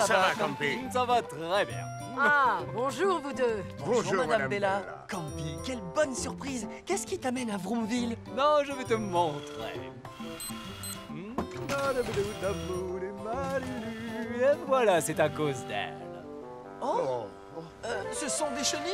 ça va, Campy? Ça va très bien. Ah, bonjour vous deux. Bonjour, Madame Bella. Campy, quelle bonne surprise. Qu'est-ce qui t'amène à Vroomville? Non, je vais te montrer. Et voilà, c'est à cause d'elle. Oh, ce sont des chenilles?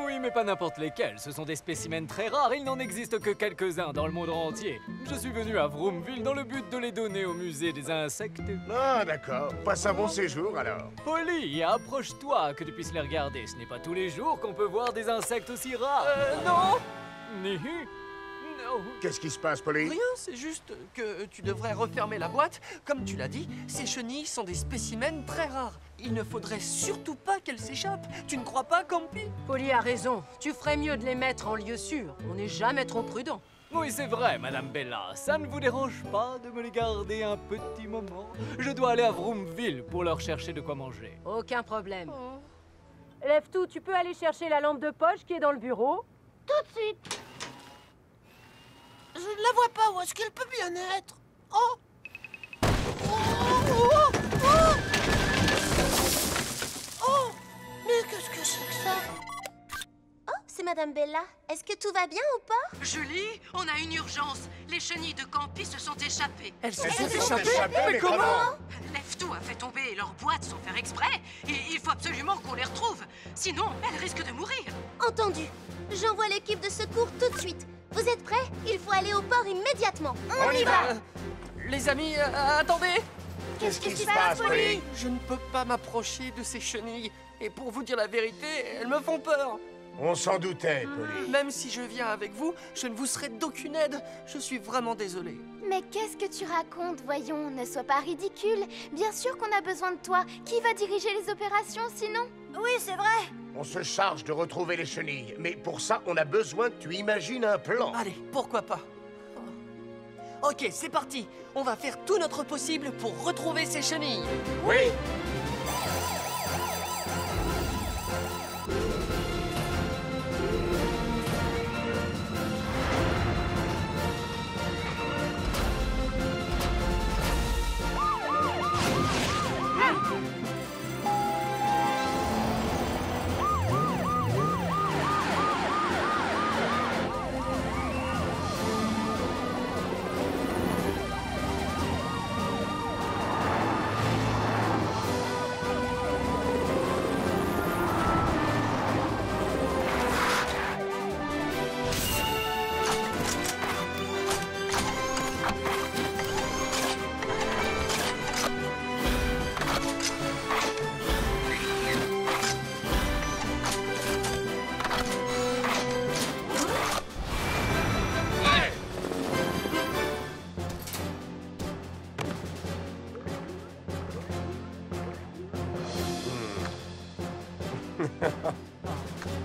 Oui, mais pas n'importe lesquels. Ce sont des spécimens très rares. Il n'en existe que quelques-uns dans le monde entier. Je suis venu à Vroomville dans le but de les donner au musée des insectes. Ah, d'accord. Passe un bon séjour, alors. Polly, approche-toi que tu puisses les regarder. Ce n'est pas tous les jours qu'on peut voir des insectes aussi rares. Non. Nihi. Non. Qu'est-ce qui se passe, Polly? Rien, c'est juste que tu devrais refermer la boîte. Comme tu l'as dit, ces chenilles sont des spécimens très rares. Il ne faudrait surtout pas qu'elles s'échappent. Tu ne crois pas, Campy? Polly a raison. Tu ferais mieux de les mettre en lieu sûr. On n'est jamais trop prudent. Oui, c'est vrai, Madame Bella. Ça ne vous dérange pas de me les garder un petit moment? Je dois aller à Vroomville pour leur chercher de quoi manger. Aucun problème. Lève-tout, tu peux aller chercher la lampe de poche qui est dans le bureau? Tout de suite. Je ne la vois pas. Où est-ce qu'elle peut bien être? Oh! Oh! Mais qu'est-ce que c'est que ça? Oh, c'est Madame Bella. Est-ce que tout va bien ou pas? Julie, on a une urgence. Les chenilles de Campy se sont échappées. Elles se Elles sont se sont échappées? échappées, mais comment? Lève-tout a fait tomber leurs boîtes sans faire exprès. Et il faut absolument qu'on les retrouve. Sinon, elles risquent de mourir. Entendu. J'envoie l'équipe de secours tout de suite. Vous êtes prêts? Il faut aller au port immédiatement. On y va! Les amis, attendez! Qu'est-ce qui se passe, Polly? Je ne peux pas m'approcher de ces chenilles. Et pour vous dire la vérité, elles me font peur. On s'en doutait, Polly. Même si je viens avec vous, je ne vous serai d'aucune aide. Je suis vraiment désolé. Mais qu'est-ce que tu racontes? Voyons, ne sois pas ridicule. Bien sûr qu'on a besoin de toi. Qui va diriger les opérations sinon? Oui, c'est vrai. On se charge de retrouver les chenilles. Mais pour ça, on a besoin que tu imagines un plan. Allez, pourquoi pas? Ok, c'est parti. On va faire tout notre possible pour retrouver ces chenilles. Oui.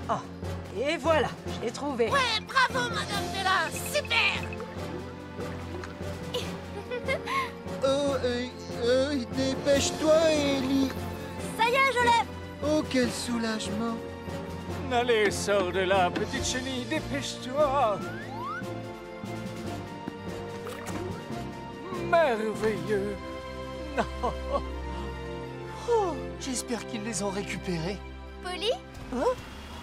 Ah, et voilà, je l'ai trouvé. Ouais, bravo, Madame Bella. Super. Dépêche-toi, Ellie. Ça y est, je l'ai. Oh, quel soulagement. Allez, sors de là, petite chenille, dépêche-toi. Merveilleux. Non. Oh, j'espère qu'ils les ont récupérées. Polly? Hein?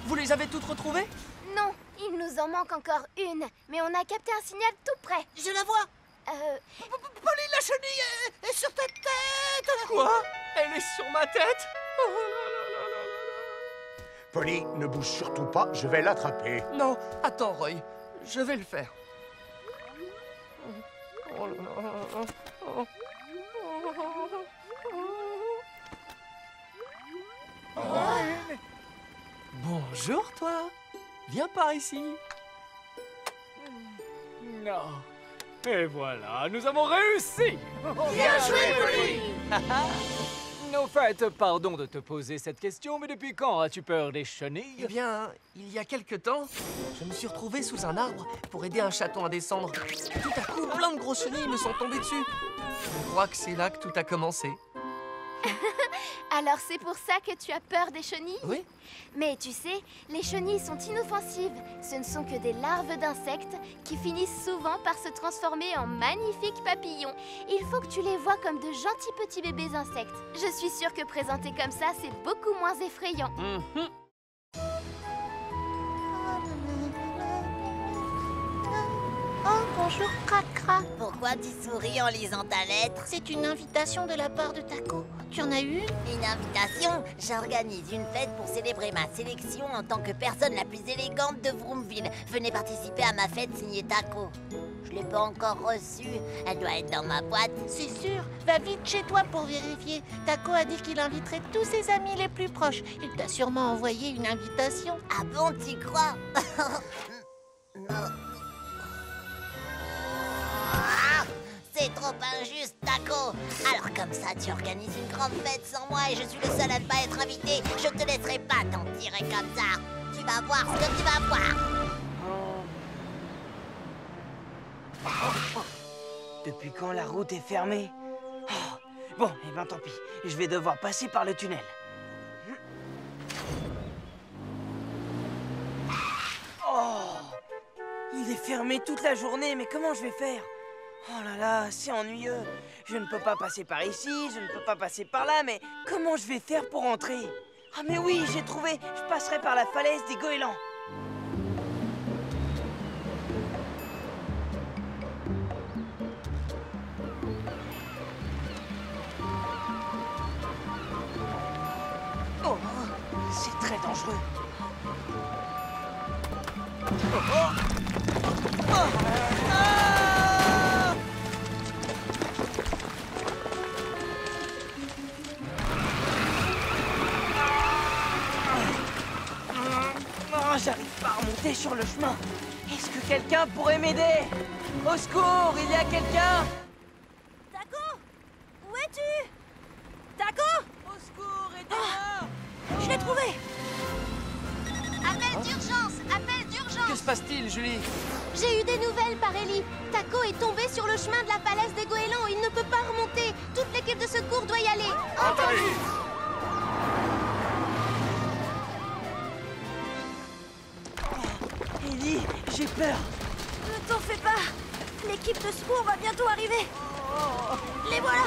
Vous les avez toutes retrouvées? Non, il nous en manque encore une. Mais on a capté un signal tout près. Je la vois. Polly, la chenille est sur ta tête. Quoi? Elle est sur ma tête? Polly, ne bouge surtout pas, je vais l'attraper. Non, attends, Roy. Je vais le faire. Oh là là. Oh. Bonjour, toi. Viens par ici. Non. Et voilà, nous avons réussi. Bien joué, Polly. Au fait, pardon de te poser cette question, mais depuis quand as-tu peur des chenilles? Eh bien, il y a quelque temps, je me suis retrouvé sous un arbre pour aider un chaton à descendre. Tout à coup, plein de grosses chenilles me sont tombées dessus. Je crois que c'est là que tout a commencé. Alors c'est pour ça que tu as peur des chenilles? Oui. Mais tu sais, les chenilles sont inoffensives. Ce ne sont que des larves d'insectes qui finissent souvent par se transformer en magnifiques papillons. Il faut que tu les vois comme de gentils petits bébés insectes. Je suis sûre que présenté comme ça, c'est beaucoup moins effrayant. Oh, bonjour, Cracra. Pourquoi tu souris en lisant ta lettre? C'est une invitation de la part de Taco. Tu en as eu? Une invitation? J'organise une fête pour célébrer ma sélection en tant que personne la plus élégante de Vroomville. Venez participer à ma fête signée Taco. Je l'ai pas encore reçue. Elle doit être dans ma boîte. C'est sûr. Va vite chez toi pour vérifier. Taco a dit qu'il inviterait tous ses amis les plus proches. Il t'a sûrement envoyé une invitation. Ah bon, tu crois? Non. Ah, c'est trop injuste, Taco. Alors comme ça, tu organises une grande fête sans moi et je suis le seul à ne pas être invité. Je te laisserai pas t'en tirer comme ça. Tu vas voir ce que tu vas voir. Depuis quand la route est fermée? Oh. Bon, eh ben tant pis. Je vais devoir passer par le tunnel. Oh! Il est fermé toute la journée, mais comment je vais faire? Oh là là, c'est ennuyeux. Je ne peux pas passer par ici, je ne peux pas passer par là, mais comment je vais faire pour entrer? Ah mais oui, j'ai trouvé. Je passerai par la falaise des goélands. Oh, c'est très dangereux. Oh, oh. Oh. Ah. Oh, j'arrive pas à remonter sur le chemin. Est-ce que quelqu'un pourrait m'aider? Au secours, il y a quelqu'un? Taco, où es-tu? Taco? Au secours, aidez-moi! Je l'ai trouvé. Appel d'urgence! Appel d'urgence! Que se passe-t-il, Julie? J'ai eu des nouvelles par Ellie. Taco est tombé sur le chemin de la falaise des goélands. Il ne peut pas remonter. Toute l'équipe de secours doit y aller. Entendu! Ellie, j'ai peur. Ne t'en fais pas. L'équipe de secours va bientôt arriver. Les voilà.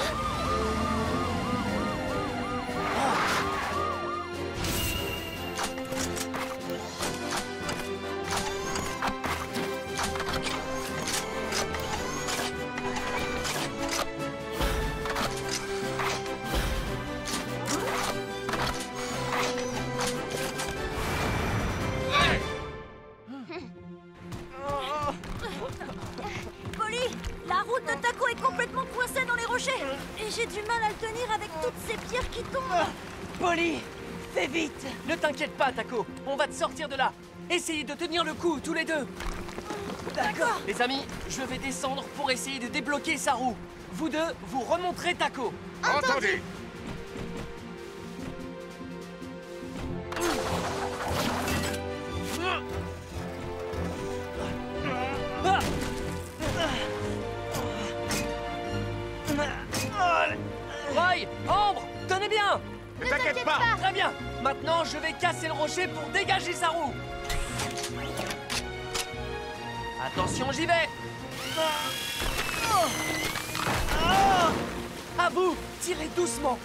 Polly, la route de Taco est complètement coincée dans les rochers. Et j'ai du mal à le tenir avec toutes ces pierres qui tombent. Polly, fais vite. Ne t'inquiète pas, Taco. On va te sortir de là. Essayez de tenir le coup, tous les deux. D'accord. Les amis, je vais descendre pour essayer de débloquer sa roue. Vous deux, vous remonterez Taco. Entendu. Ah! Roy, Ambre, tenez bien. Ne t'inquiète pas. Très bien. Maintenant, je vais casser le rocher pour dégager sa roue. Attention, j'y vais. À vous, tirez doucement.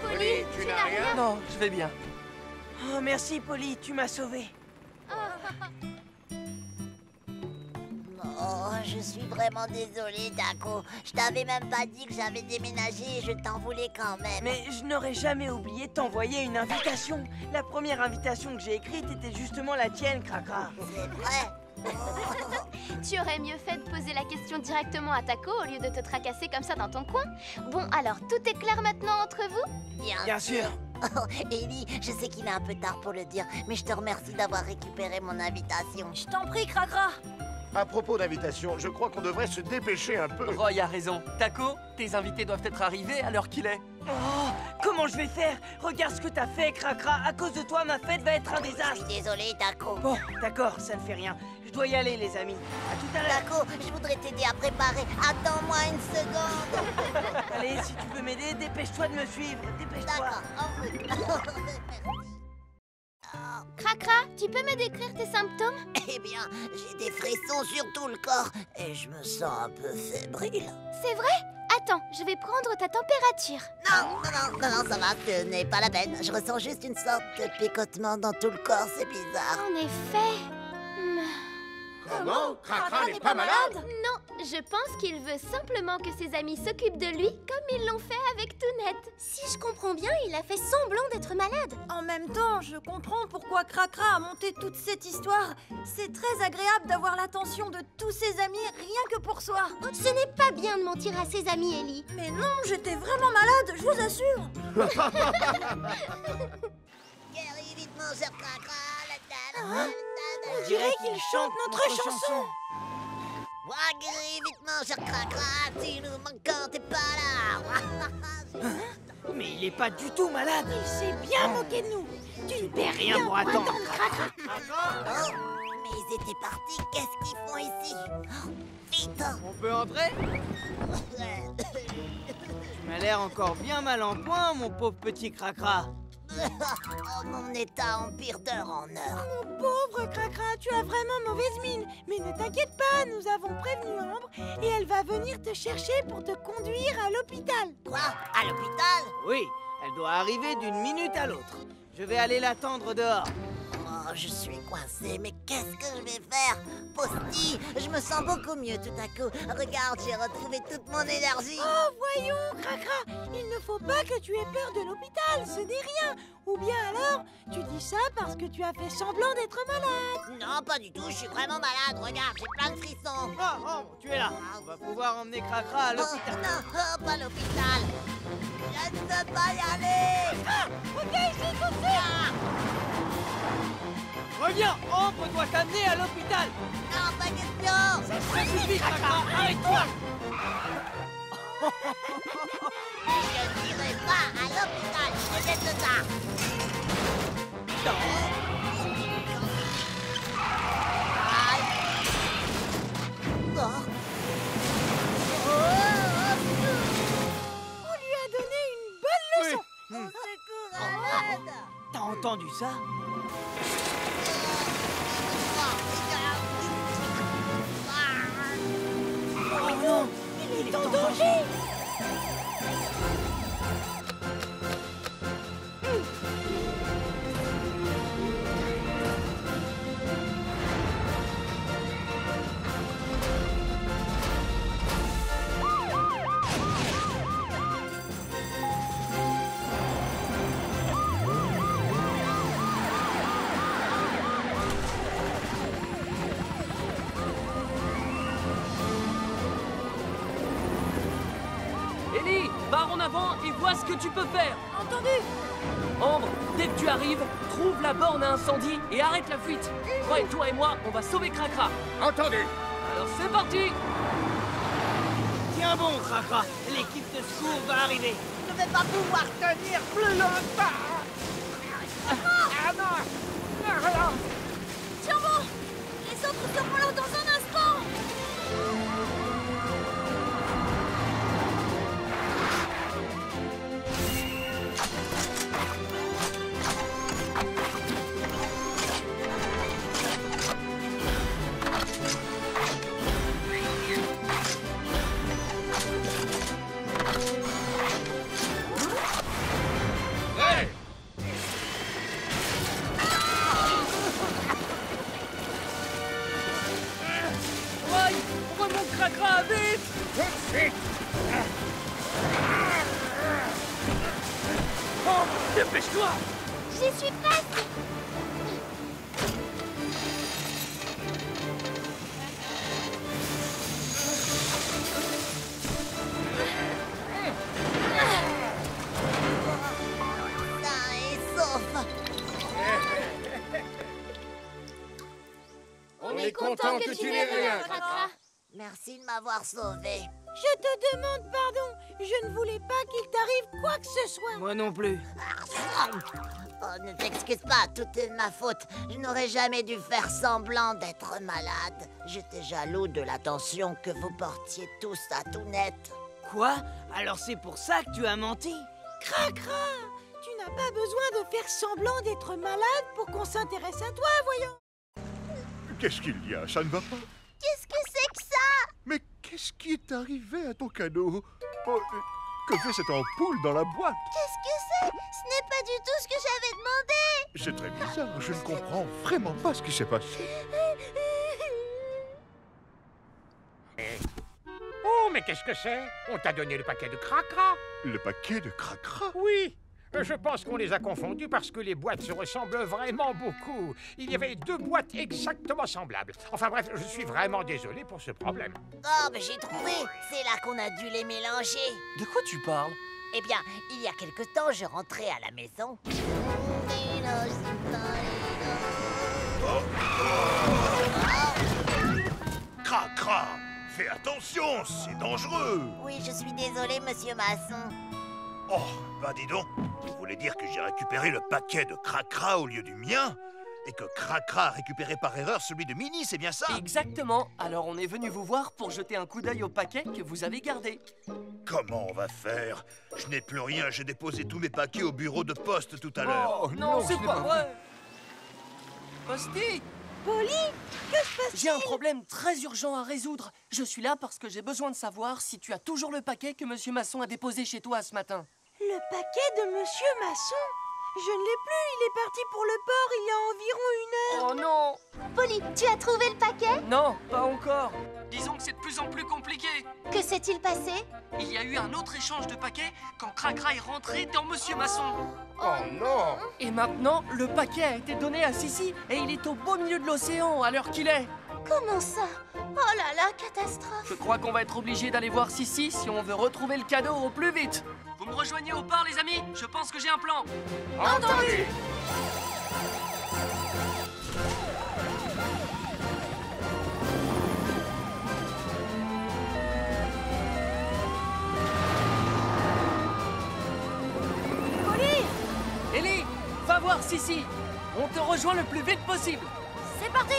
Polly, tu n'as rien? Non, je vais bien. Oh, merci, Polly, tu m'as sauvé. Oh, je suis vraiment désolée, Taco. Je t'avais même pas dit que j'avais déménagé et je t'en voulais quand même. Mais je n'aurais jamais oublié de t'envoyer une invitation. La première invitation que j'ai écrite était justement la tienne, Cracra. C'est vrai. Tu aurais mieux fait de poser la question directement à Taco au lieu de te tracasser comme ça dans ton coin. Bon, alors, tout est clair maintenant entre vous? Bien sûr. Oh, Ellie, je sais qu'il est un peu tard pour le dire, mais je te remercie d'avoir récupéré mon invitation. Je t'en prie, Cracra. À propos d'invitation, je crois qu'on devrait se dépêcher un peu. Roy a raison. Taco, tes invités doivent être arrivés à l'heure qu'il est. Oh, comment je vais faire? Regarde ce que t'as fait, Cracra. À cause de toi, ma fête va être un Je désastre. suis désolée, Taco. Bon, d'accord, ça ne fait rien. Je dois y aller, les amis. À tout à l'heure. Taco, je voudrais t'aider à préparer. Attends-moi une seconde. Allez, si tu peux m'aider, dépêche-toi de me suivre. Dépêche-toi. D'accord, en route. Merci. Cracra, tu peux me décrire tes symptômes? Eh bien, j'ai des frissons sur tout le corps et je me sens un peu fébrile. C'est vrai? Attends, je vais prendre ta température. Non, ça va, ce n'est pas la peine. Je ressens juste une sorte de picotement dans tout le corps, c'est bizarre. En effet... Comment? Cracra n'est pas malade? Non, je pense qu'il veut simplement que ses amis s'occupent de lui comme ils l'ont fait avec Tounette. Si je comprends bien, il a fait semblant d'être malade. En même temps, je comprends pourquoi Cracra a monté toute cette histoire. C'est très agréable d'avoir l'attention de tous ses amis rien que pour soi. Ce n'est pas bien de mentir à ses amis, Ellie. Mais non, j'étais vraiment malade, je vous assure. Guéris vite, mon cher Cracra. On dirait qu'il chante notre chanson. Guéris vite, mon cher Cracra. Tu nous manques quand t'es pas là. Mais il est pas du tout malade. Il s'est bien moqué de nous. Tu ne perds rien pour attendre. Oh, mais ils étaient partis. Qu'est-ce qu'ils font ici? Vite. On peut entrer? Tu m'as l'air encore bien mal en point, mon pauvre petit Cracra. Oh, mon état empire d'heure en heure. Mon pauvre Cracra, tu as vraiment mauvaise mine. Mais ne t'inquiète pas, nous avons prévenu Ambre et elle va venir te chercher pour te conduire à l'hôpital. Quoi? À l'hôpital? Oui, elle doit arriver d'une minute à l'autre. Je vais aller l'attendre dehors. Oh, je suis coincée, mais qu'est-ce que je vais faire? Posty, je me sens beaucoup mieux tout à coup. Regarde, j'ai retrouvé toute mon énergie. Oh, voyons, Cracra, il ne faut pas que tu aies peur de l'hôpital, ce n'est rien. Ou bien alors, tu dis ça parce que tu as fait semblant d'être malade. Non, pas du tout, je suis vraiment malade. Regarde, j'ai plein de frissons. Oh, tu es là. On va pouvoir emmener Cracra à l'hôpital. Non, pas l'hôpital. Je ne peux pas y aller. Regarde ici tout de suite. Reviens, Ambre doit t'amener à l'hôpital. Non, pas question. Ça suffit, Cracra, arrête-toi. Je n'irai pas à l'hôpital. Rejette ça. On lui a donné une bonne leçon. Au secours, Ahmed. T'as entendu ça? Oh non, Il est en danger. Ellie, barre en avant et vois ce que tu peux faire. Entendu. Ambre, dès que tu arrives, trouve la borne à incendie et arrête la fuite. Toi et moi, on va sauver Cracra. Entendu. Alors c'est parti. tiens bon, Cracra. L'équipe de secours va arriver. Je ne vais pas pouvoir tenir plus longtemps. Ah non. Tiens bon. Les autres seront là dans un instant. Cracra, vite! Tout de suite. Oh, dépêche-toi! J'y suis presque. Sain et sauf. On On est content que tu n'aies rien, Cracra. Merci de m'avoir sauvé. Je te demande pardon. Je ne voulais pas qu'il t'arrive quoi que ce soit. Moi non plus. Oh, ne t'excuse pas, tout est de ma faute. Je n'aurais jamais dû faire semblant d'être malade. J'étais jaloux de l'attention que vous portiez tous à Tounette. Quoi? Alors c'est pour ça que tu as menti? Cracra, tu n'as pas besoin de faire semblant d'être malade pour qu'on s'intéresse à toi, voyons. Qu'est-ce qu'il y a? Ça ne va pas? Qu'est-ce que c'est que ça? Mais qu'est-ce qui est arrivé à ton cadeau? Oh, que fait cette ampoule dans la boîte? Qu'est-ce que c'est? Ce n'est pas du tout ce que j'avais demandé. C'est très bizarre, je ne comprends vraiment pas ce qui s'est passé. Oh, mais qu'est-ce que c'est? On t'a donné le paquet de cracra? Le paquet de cracra? Oui. Je pense qu'on les a confondus parce que les boîtes se ressemblent vraiment beaucoup. Il y avait 2 boîtes exactement semblables. Enfin bref, je suis vraiment désolé pour ce problème. Oh, mais j'ai trouvé. C'est là qu'on a dû les mélanger. De quoi tu parles? Eh bien, il y a quelque temps, je rentrais à la maison. Cracra! Fais attention, c'est dangereux! Oui, je suis désolée, monsieur Masson. Oh, bah dis donc, vous voulez dire que j'ai récupéré le paquet de cracra au lieu du mien? Et que Cracra a récupéré par erreur celui de Minnie, c'est bien ça? Exactement. Alors on est venu vous voir pour jeter un coup d'œil au paquet que vous avez gardé. Comment on va faire? Je n'ai plus rien, j'ai déposé tous mes paquets au bureau de poste tout à l'heure. Oh non, c'est pas vrai. Posty! Polly, que se passe-t-il? J'ai un problème très urgent à résoudre. Je suis là parce que j'ai besoin de savoir si tu as toujours le paquet que Monsieur Masson a déposé chez toi ce matin. Le paquet de Monsieur Masson? Je ne l'ai plus, il est parti pour le port il y a environ 1 heure. Oh non! Polly, tu as trouvé le paquet? Non, pas encore. Disons que c'est de plus en plus compliqué. Que s'est-il passé? Il y a eu un autre échange de paquets quand Cracra est rentré dans Monsieur Masson. Oh non! Et maintenant, le paquet a été donné à Sissi et il est au beau milieu de l'océan à l'heure qu'il est. Comment ça? Oh là là, catastrophe! Je crois qu'on va être obligé d'aller voir Sissi si on veut retrouver le cadeau au plus vite. Vous me rejoignez au port, les amis? Je pense que j'ai un plan. Entendu! Ellie, va voir Sissi. On te rejoint le plus vite possible. C'est parti!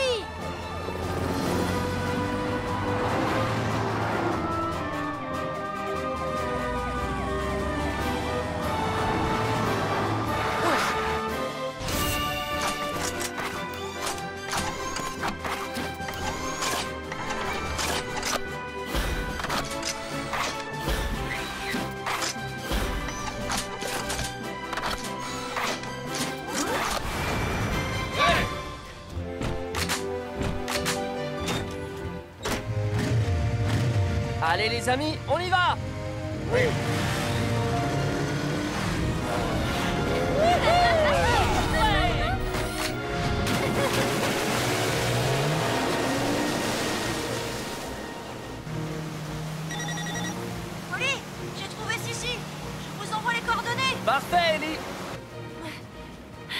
Allez les amis, on y va! Oui. Polly, j'ai trouvé Sissi. Je vous envoie les coordonnées. Parfait, Ellie!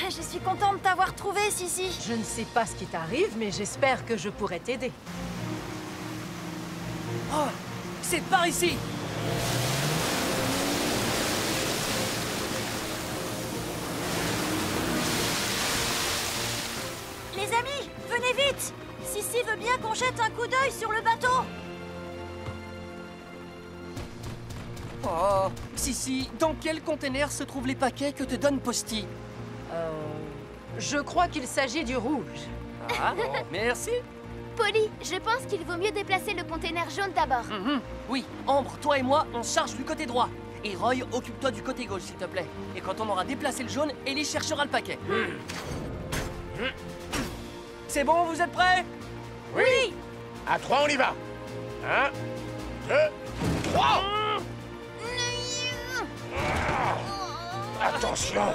Je suis contente de t'avoir trouvé, Sissi. Je ne sais pas ce qui t'arrive, mais j'espère que je pourrai t'aider. Oh, c'est par ici! Les amis, venez vite. Sissi veut bien qu'on jette un coup d'œil sur le bateau. Oh, Sissi, dans quel conteneur se trouvent les paquets que te donne Posty? Je crois qu'il s'agit du rouge. Ah, merci! Polly, je pense qu'il vaut mieux déplacer le container jaune d'abord. Oui, Ambre, toi et moi, on charge du côté droit. Et Roy, occupe-toi du côté gauche, s'il te plaît. Et quand on aura déplacé le jaune, Ellie cherchera le paquet. C'est bon, vous êtes prêts? Oui! À 3, on y va! 1, 2, 3! Attention!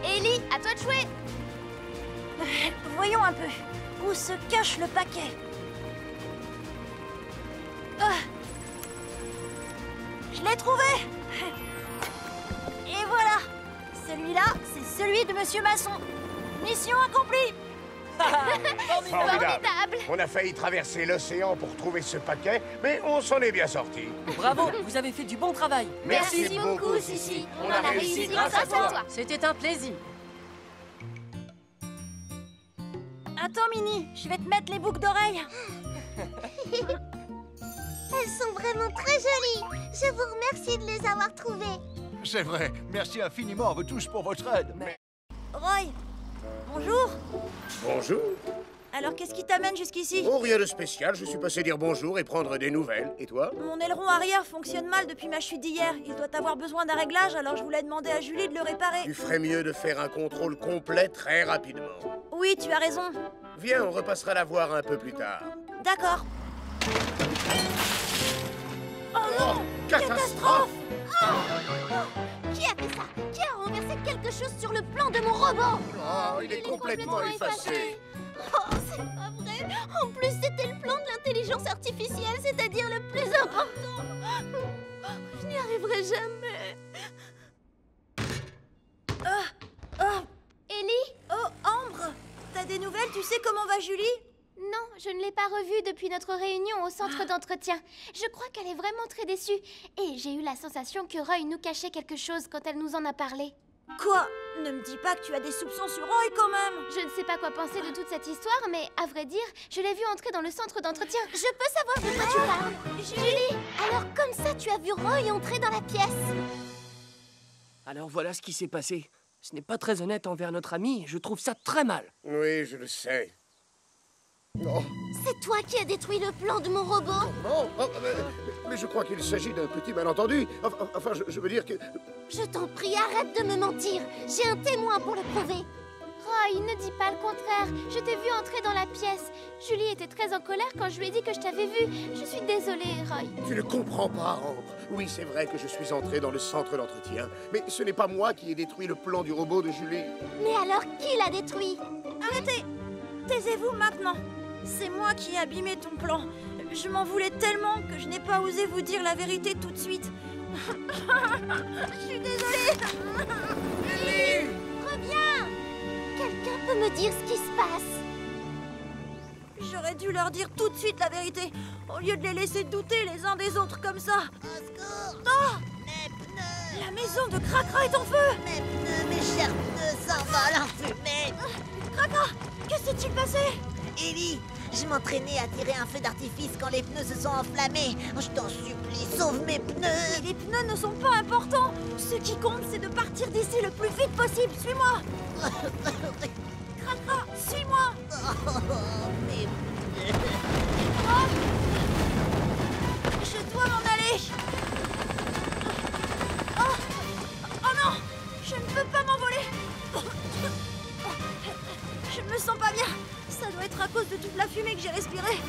Ellie, à toi de jouer. Voyons un peu. Où se cache le paquet? Je l'ai trouvé. Celui-là, c'est celui de Monsieur Masson. Mission accomplie. Formidable. On a failli traverser l'océan pour trouver ce paquet, mais on s'en est bien sorti. Bravo, vous avez fait du bon travail. Merci beaucoup, Sissi. On a réussi grâce à toi. C'était un plaisir. Attends, Minnie, je vais te mettre les boucles d'oreilles. Elles sont vraiment très jolies. Je vous remercie de les avoir trouvées. C'est vrai. Merci infiniment à vous tous pour votre aide. Roy, bonjour. Bonjour. Alors, qu'est-ce qui t'amène jusqu'ici? Oh, rien de spécial. Je suis passé dire bonjour et prendre des nouvelles. Et toi? Mon aileron arrière fonctionne mal depuis ma chute d'hier. Il doit avoir besoin d'un réglage, alors je voulais demander à Julie de le réparer. Tu ferais mieux de faire un contrôle complet très rapidement. Oui, tu as raison. Viens, on repassera la voir un peu plus tard. D'accord. Oh non! Catastrophe! Qui a fait ça? Qui a renversé quelque chose sur le plan de mon robot? Oh, il est complètement effacé. Oh, c'est pas vrai. En plus, c'était le plan de l'intelligence artificielle, c'est-à-dire le plus important. Je n'y arriverai jamais. Ellie? Oh, Ambre! T'as des nouvelles? Tu sais comment va Julie? Non, je ne l'ai pas revue depuis notre réunion au centre d'entretien. Je crois qu'elle est vraiment très déçue. Et j'ai eu la sensation que Roy nous cachait quelque chose quand elle nous en a parlé. Quoi? Ne me dis pas que tu as des soupçons sur Roy quand même. Je ne sais pas quoi penser de toute cette histoire, mais à vrai dire, je l'ai vu entrer dans le centre d'entretien. Je peux savoir de quoi tu parles? Julie, alors comme ça tu as vu Roy entrer dans la pièce? Alors voilà ce qui s'est passé. Ce n'est pas très honnête envers notre ami, je trouve ça très mal. Oui, je le sais. Oh. C'est toi qui as détruit le plan de mon robot? Oh, mais je crois qu'il s'agit d'un petit malentendu. Enfin, je veux dire que... Je t'en prie, arrête de me mentir. J'ai un témoin pour le prouver. Roy, ne dis pas le contraire. Je t'ai vu entrer dans la pièce. Julie était très en colère quand je lui ai dit que je t'avais vu. Je suis désolée, Roy. Tu ne comprends pas, Ambre. Oui, c'est vrai que je suis entré dans le centre d'entretien. Mais ce n'est pas moi qui ai détruit le plan du robot de Julie. Mais alors, qui l'a détruit? Arrêtez! Taisez-vous maintenant. C'est moi qui ai abîmé ton plan. Je m'en voulais tellement que je n'ai pas osé vous dire la vérité tout de suite. Je suis désolée. Ellie! Reviens! Quelqu'un peut me dire ce qui se passe? J'aurais dû leur dire tout de suite la vérité, au lieu de les laisser douter les uns des autres comme ça. Oh! Mes pneus! La maison de Cracra est en feu! Mes pneus, mes chers pneus s'envolent en fumée! Cracra, que s'est-il passé? Ellie, je m'entraînais à tirer un feu d'artifice quand les pneus se sont enflammés. Je t'en supplie, sauve mes pneus! Mais les pneus ne sont pas importants. Ce qui compte, c'est de partir d'ici le plus vite possible. Suis-moi! Cracra, suis-moi! Oh, mes pneus! Oh, je dois m'en aller! Oh non! Je ne peux pas m'envoler! Je me sens pas bien! Ça doit être à cause de toute la fumée que j'ai respirée.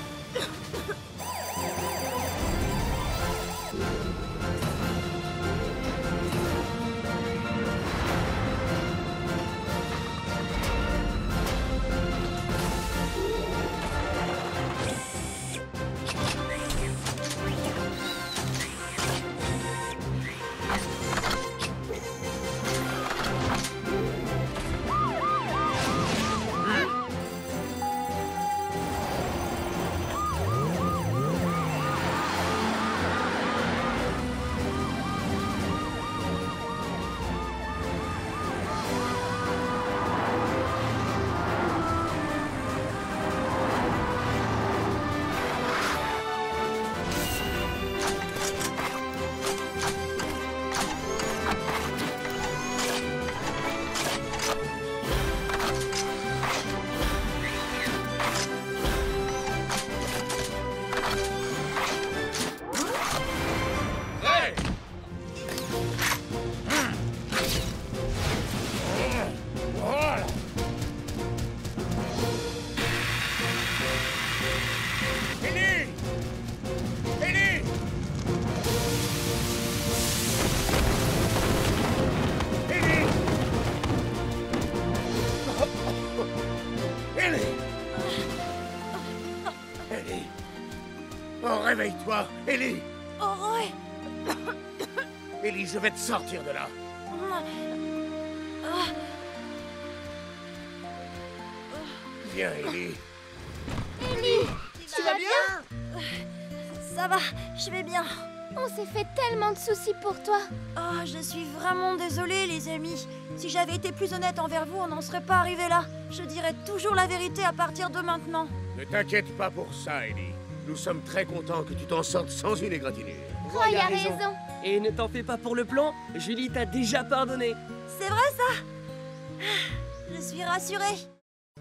Oh, réveille-toi, Ellie! Oh, Roy! Ellie, je vais te sortir de là. Viens, Ellie. Ellie, tu vas bien? Ça va, je vais bien. On s'est fait tellement de soucis pour toi. Oh, je suis vraiment désolée, les amis. Si j'avais été plus honnête envers vous, on n'en serait pas arrivé là. Je dirais toujours la vérité à partir de maintenant. Ne t'inquiète pas pour ça, Ellie. Nous sommes très contents que tu t'en sortes sans une égratignure. Roy a raison. Et ne t'en fais pas pour le plan, Julie t'a déjà pardonné. C'est vrai ça? Je suis rassurée.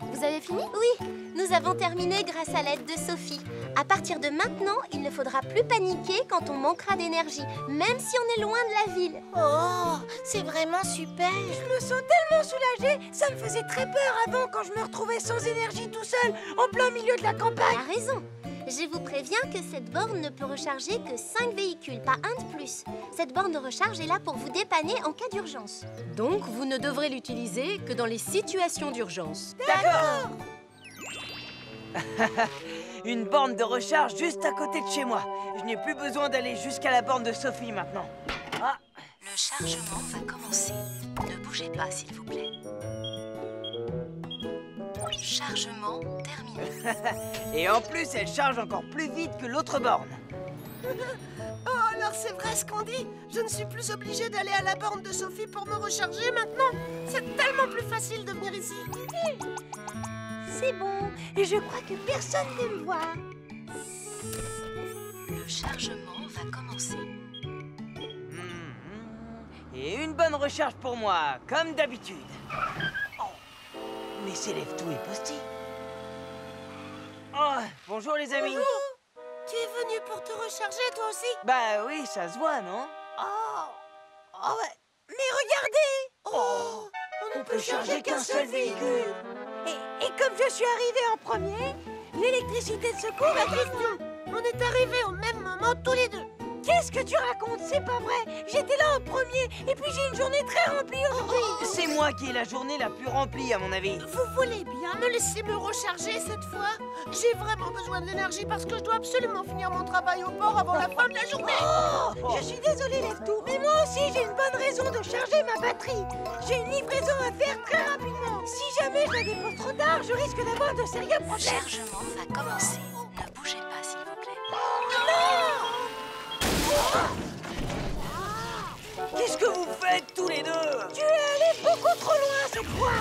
Vous avez fini? Oui, nous avons terminé grâce à l'aide de Sophie. À partir de maintenant, il ne faudra plus paniquer quand on manquera d'énergie, même si on est loin de la ville. Oh, c'est vraiment super. Je me sens tellement soulagée. Ça me faisait très peur avant quand je me retrouvais sans énergie tout seul, en plein milieu de la campagne. Tu as raison. Je vous préviens que cette borne ne peut recharger que 5 véhicules, pas un de plus. Cette borne de recharge est là pour vous dépanner en cas d'urgence. Donc, vous ne devrez l'utiliser que dans les situations d'urgence. D'accord. Une borne de recharge juste à côté de chez moi. Je n'ai plus besoin d'aller jusqu'à la borne de Sophie maintenant. Ah. Le chargement va commencer. Ne bougez pas, s'il vous plaît. Chargement terminé. Et en plus, elle charge encore plus vite que l'autre borne. Oh, alors c'est vrai ce qu'on dit. Je ne suis plus obligée d'aller à la borne de Sophie pour me recharger maintenant. C'est tellement plus facile de venir ici. C'est bon, et je crois que personne ne me voit. Le chargement va commencer. Et une bonne recharge pour moi, comme d'habitude. Oh. Mais c'est Lève-Tout et Posty. Oh, bonjour les amis. Bonjour. Tu es venu pour te recharger toi aussi? Bah oui, ça se voit, non? Oh ouais. Mais regardez. Oh, on ne peut charger qu'un seul véhicule. Et comme je suis arrivée en premier, l'électricité de secours est question. On est arrivés au même moment tous les deux. Qu'est-ce que tu racontes? C'est pas vrai. J'étais là en premier et puis j'ai une journée très remplie aujourd'hui. C'est moi qui ai la journée la plus remplie à mon avis. Vous voulez bien me laisser me recharger cette fois? J'ai vraiment besoin d'énergie parce que je dois absolument finir mon travail au port avant la fin de la journée. Je suis désolée, Lève-Tout, mais moi aussi j'ai une bonne raison de charger ma batterie. J'ai une livraison à faire très rapidement. Si jamais je la dépose trop tard, je risque d'avoir de sérieux Le problèmes. chargement va commencer. Ne bougez pas, s'il vous plaît. Non! Qu'est-ce que vous faites tous les deux? Tu es allé beaucoup trop loin cette fois.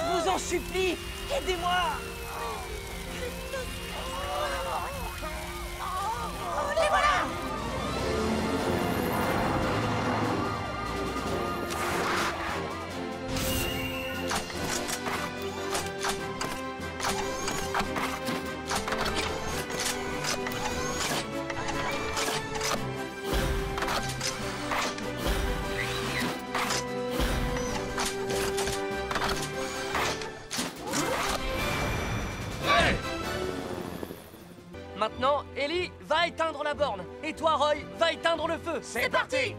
Je vous en supplie, aidez-moi. Les voilà! Maintenant, Ellie, va éteindre la borne. Et toi, Roy, va éteindre le feu. C'est parti!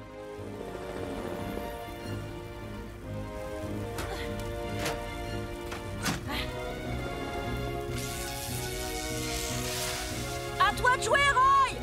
À toi de jouer, Roy!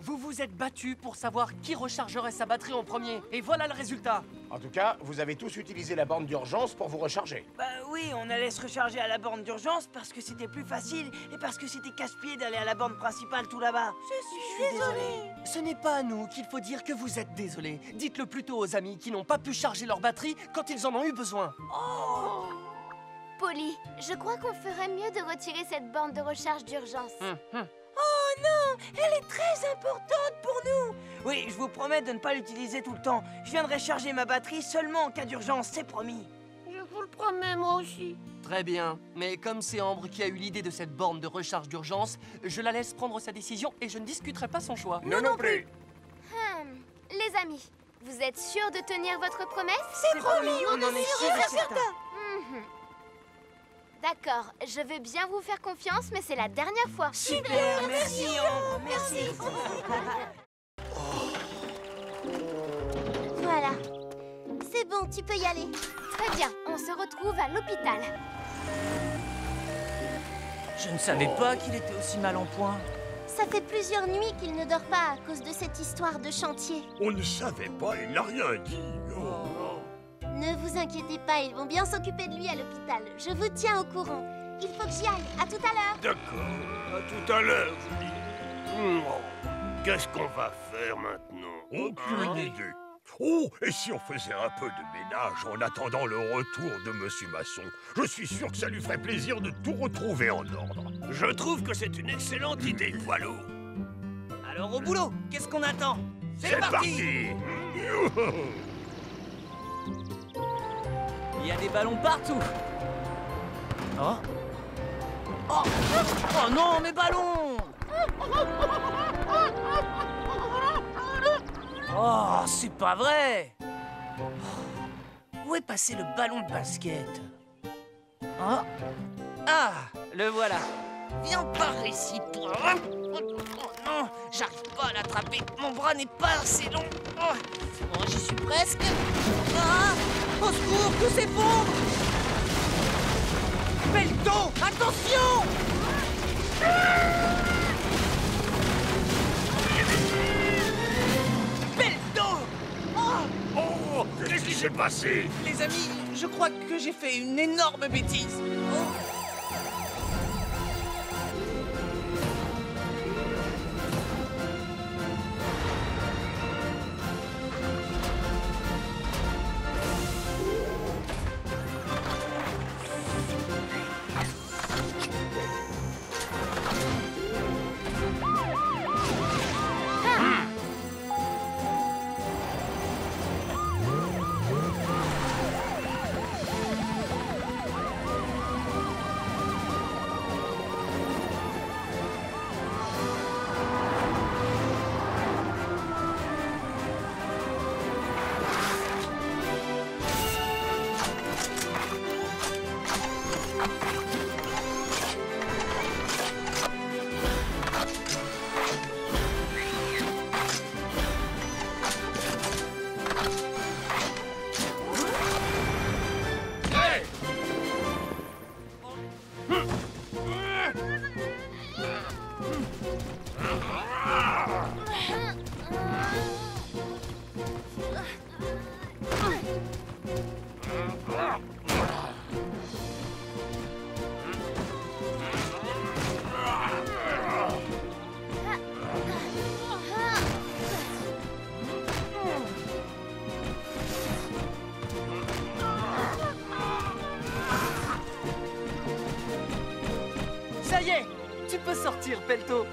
Vous vous êtes battus pour savoir qui rechargerait sa batterie en premier. Et voilà le résultat. En tout cas, vous avez tous utilisé la borne d'urgence pour vous recharger. Bah oui, on allait se recharger à la borne d'urgence parce que c'était plus facile et parce que c'était casse-pied d'aller à la borne principale tout là-bas. Je suis désolée. Ce n'est pas à nous qu'il faut dire que vous êtes désolés. Dites-le plutôt aux amis qui n'ont pas pu charger leur batterie quand ils en ont eu besoin. Polly. Je crois qu'on ferait mieux de retirer cette borne de recharge d'urgence. Oh non, elle est très importante pour nous. Oui, je vous promets de ne pas l'utiliser tout le temps. Je viendrai charger ma batterie seulement en cas d'urgence, c'est promis. Je vous le promets, moi aussi. Très bien, mais comme c'est Ambre qui a eu l'idée de cette borne de recharge d'urgence, je la laisse prendre sa décision et je ne discuterai pas son choix. Non plus. Les amis, vous êtes sûrs de tenir votre promesse? C'est promis, on en est sûr et certain. D'accord, je veux bien vous faire confiance, mais c'est la dernière fois. Super, merci Ambre, merci. Voilà. C'est bon, tu peux y aller. Très bien, on se retrouve à l'hôpital. Je ne savais pas qu'il était aussi mal en point. Ça fait plusieurs nuits qu'il ne dort pas à cause de cette histoire de chantier. On ne savait pas, il n'a rien dit. Ne vous inquiétez pas, ils vont bien s'occuper de lui à l'hôpital. Je vous tiens au courant. Il faut que j'y aille. À tout à l'heure. D'accord, à tout à l'heure, je dis. Qu'est-ce qu'on va faire maintenant? Aucune idée. Oh, et si on faisait un peu de ménage en attendant le retour de Monsieur Masson? Je suis sûr que ça lui ferait plaisir de tout retrouver en ordre. Je trouve que c'est une excellente idée, Poilot. Alors au boulot, qu'est-ce qu'on attend? C'est parti. Il y a des ballons partout. Oh. Oh, oh non, mes ballons! Oh, c'est pas vrai! Où est passé le ballon de basket? Oh. Ah, le voilà. Viens par ici, toi. Oh non, j'arrive pas à l'attraper. Mon bras n'est pas assez long. Oh, j'y suis presque. Ah, au secours, tout s'effondre! Pelto, attention! Pelto! Oh, qu'est-ce qui s'est passé? Les amis, je crois que j'ai fait une énorme bêtise. Oh. Ça y est, tu peux sortir, Pelto.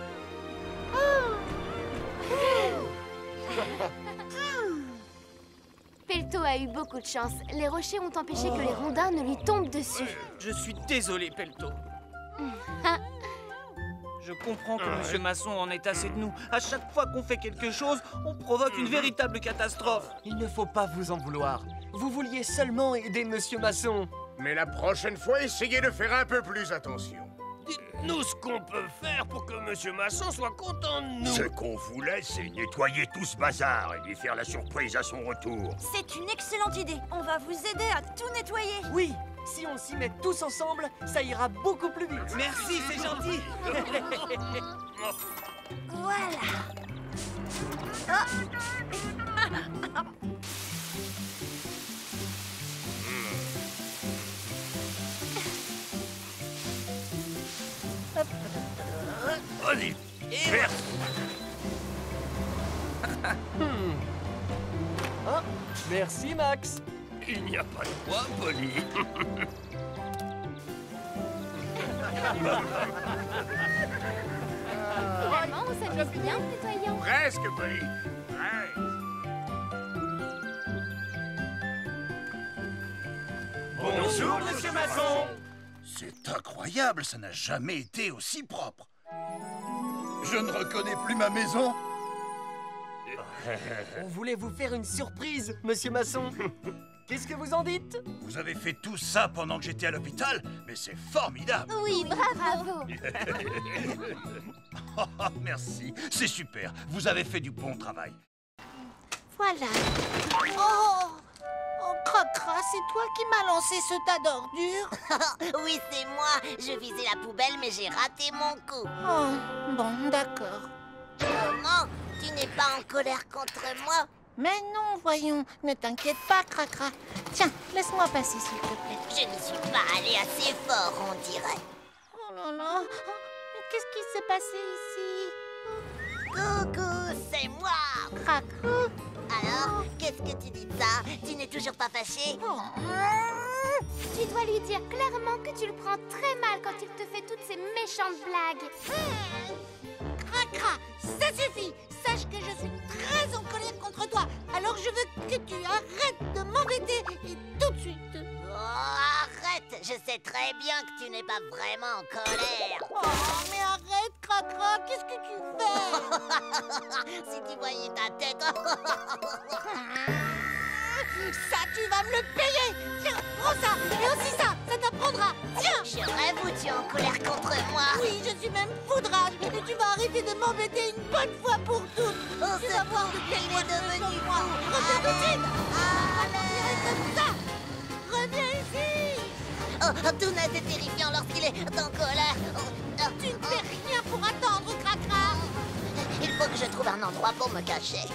Pelto a eu beaucoup de chance. Les rochers ont empêché que les rondins ne lui tombent dessus. Je suis désolé, Pelto. Je comprends que Monsieur Masson en est assez de nous. À chaque fois qu'on fait quelque chose, on provoque une véritable catastrophe. Il ne faut pas vous en vouloir. Vous vouliez seulement aider Monsieur Masson. Mais la prochaine fois, essayez de faire un peu plus attention. Dites-nous ce qu'on peut faire pour que Monsieur Masson soit content de nous. Ce qu'on voulait, c'est nettoyer tout ce bazar et lui faire la surprise à son retour. C'est une excellente idée. On va vous aider à tout nettoyer. Oui, si on s'y met tous ensemble, ça ira beaucoup plus vite. Merci, c'est gentil. Voilà. Allez, merci. Ah, merci, Max. Il n'y a pas de quoi, Polly. Finalement, on s'amuse bien en nettoyant. Presque, Polly. Presque. Bonjour, monsieur Masson. C'est incroyable, ça n'a jamais été aussi propre. Je ne reconnais plus ma maison. On voulait vous faire une surprise, monsieur Masson. Qu'est-ce que vous en dites? Vous avez fait tout ça pendant que j'étais à l'hôpital, mais c'est formidable. Oui, bravo. Merci, c'est super. Vous avez fait du bon travail. Voilà. Oh, Crocra, c'est toi qui m'as lancé ce tas d'ordures? Oui, c'est moi. Je visais la poubelle, mais j'ai raté mon coup. Oh, bon, d'accord. Comment? Tu n'es pas en colère contre moi? Mais non, voyons. Ne t'inquiète pas, Cracra. Tiens, laisse-moi passer, s'il te plaît. Je n'y suis pas allée assez fort, on dirait. Oh là là. Mais qu'est-ce qui s'est passé ici? Coucou, c'est moi. Cracra. Alors, qu'est-ce que tu dis de ça? Tu n'es toujours pas fâché? Tu dois lui dire clairement que tu le prends très mal quand il te fait toutes ces méchantes blagues. Cracra, ça suffit. Sache que je suis très en colère contre toi. Alors je veux que tu arrêtes de m'embêter et tout de suite. Oh, arrête! Je sais très bien que tu n'es pas vraiment en colère. Oh, mais arrête, Cracra. Qu'est-ce que tu fais? Si tu voyais ta tête. Ça, tu vas me le payer. Tiens, prends ça. Et aussi ça t'apprendra. Tiens. Je rêve ou tu es en colère contre moi? Oui, je suis même foudrage. Et tu vas arrêter de m'embêter une bonne fois pour toutes. Tu vas voir de quel point devenu moi. Reviens tout de suite. Comme ça. Reviens ici. Oh, tout net est terrifiant lorsqu'il est en colère. Tu ne fais rien pour attendre, Cracra. Il faut que je trouve un endroit pour me cacher.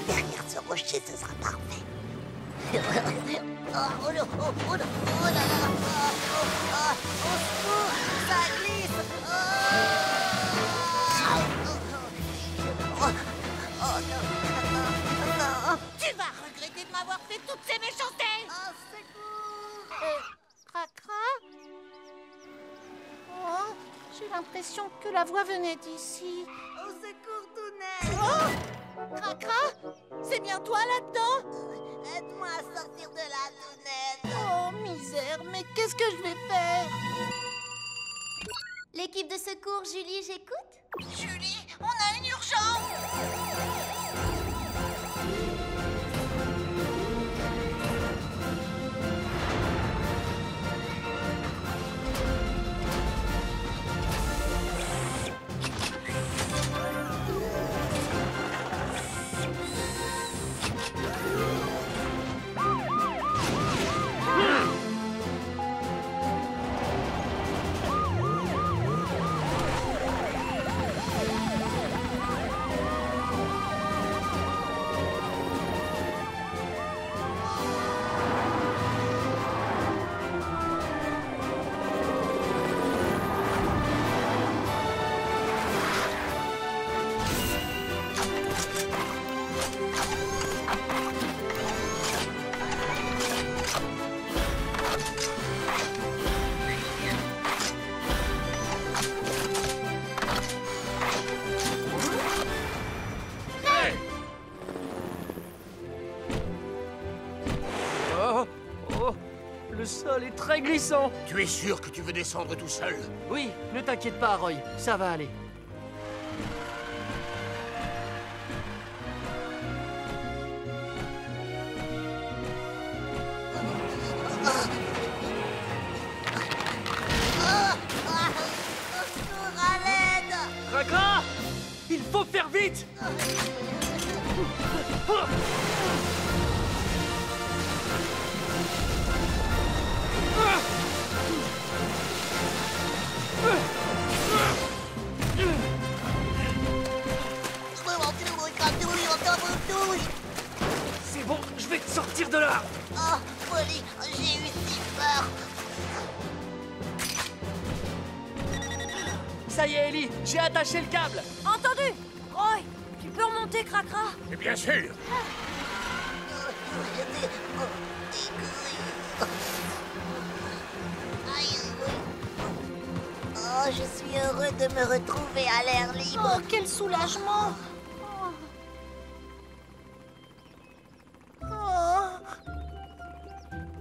Derrière ce rocher, ce sera parfait. Oh là, oh là, oh là, au secours, ça glisse. Oh non, non. Tu vas regretter de m'avoir fait toutes ces méchancetés. Au secours. Cracra. Oh, j'ai l'impression que la voix venait d'ici. Au secours, tout net. Oh, Cracra, c'est bien toi là-dedans? Aide-moi à sortir de la lunette. Oh, misère, mais qu'est-ce que je vais faire? L'équipe de secours, Julie, j'écoute? Julie, on a une urgence. Le sol est très glissant. Tu es sûr que tu veux descendre tout seul? Oui, ne t'inquiète pas, Roy, ça va aller. Cracra! Il faut faire vite! C'est bon, je vais te sortir de là. Oh, Polly, j'ai eu si peur. Ça y est, Ellie, j'ai attaché le câble. Entendu. Roy, tu peux remonter, Cracra? Mais bien sûr. Aïe. heureux de me retrouver à l'air libre. Oh, quel soulagement!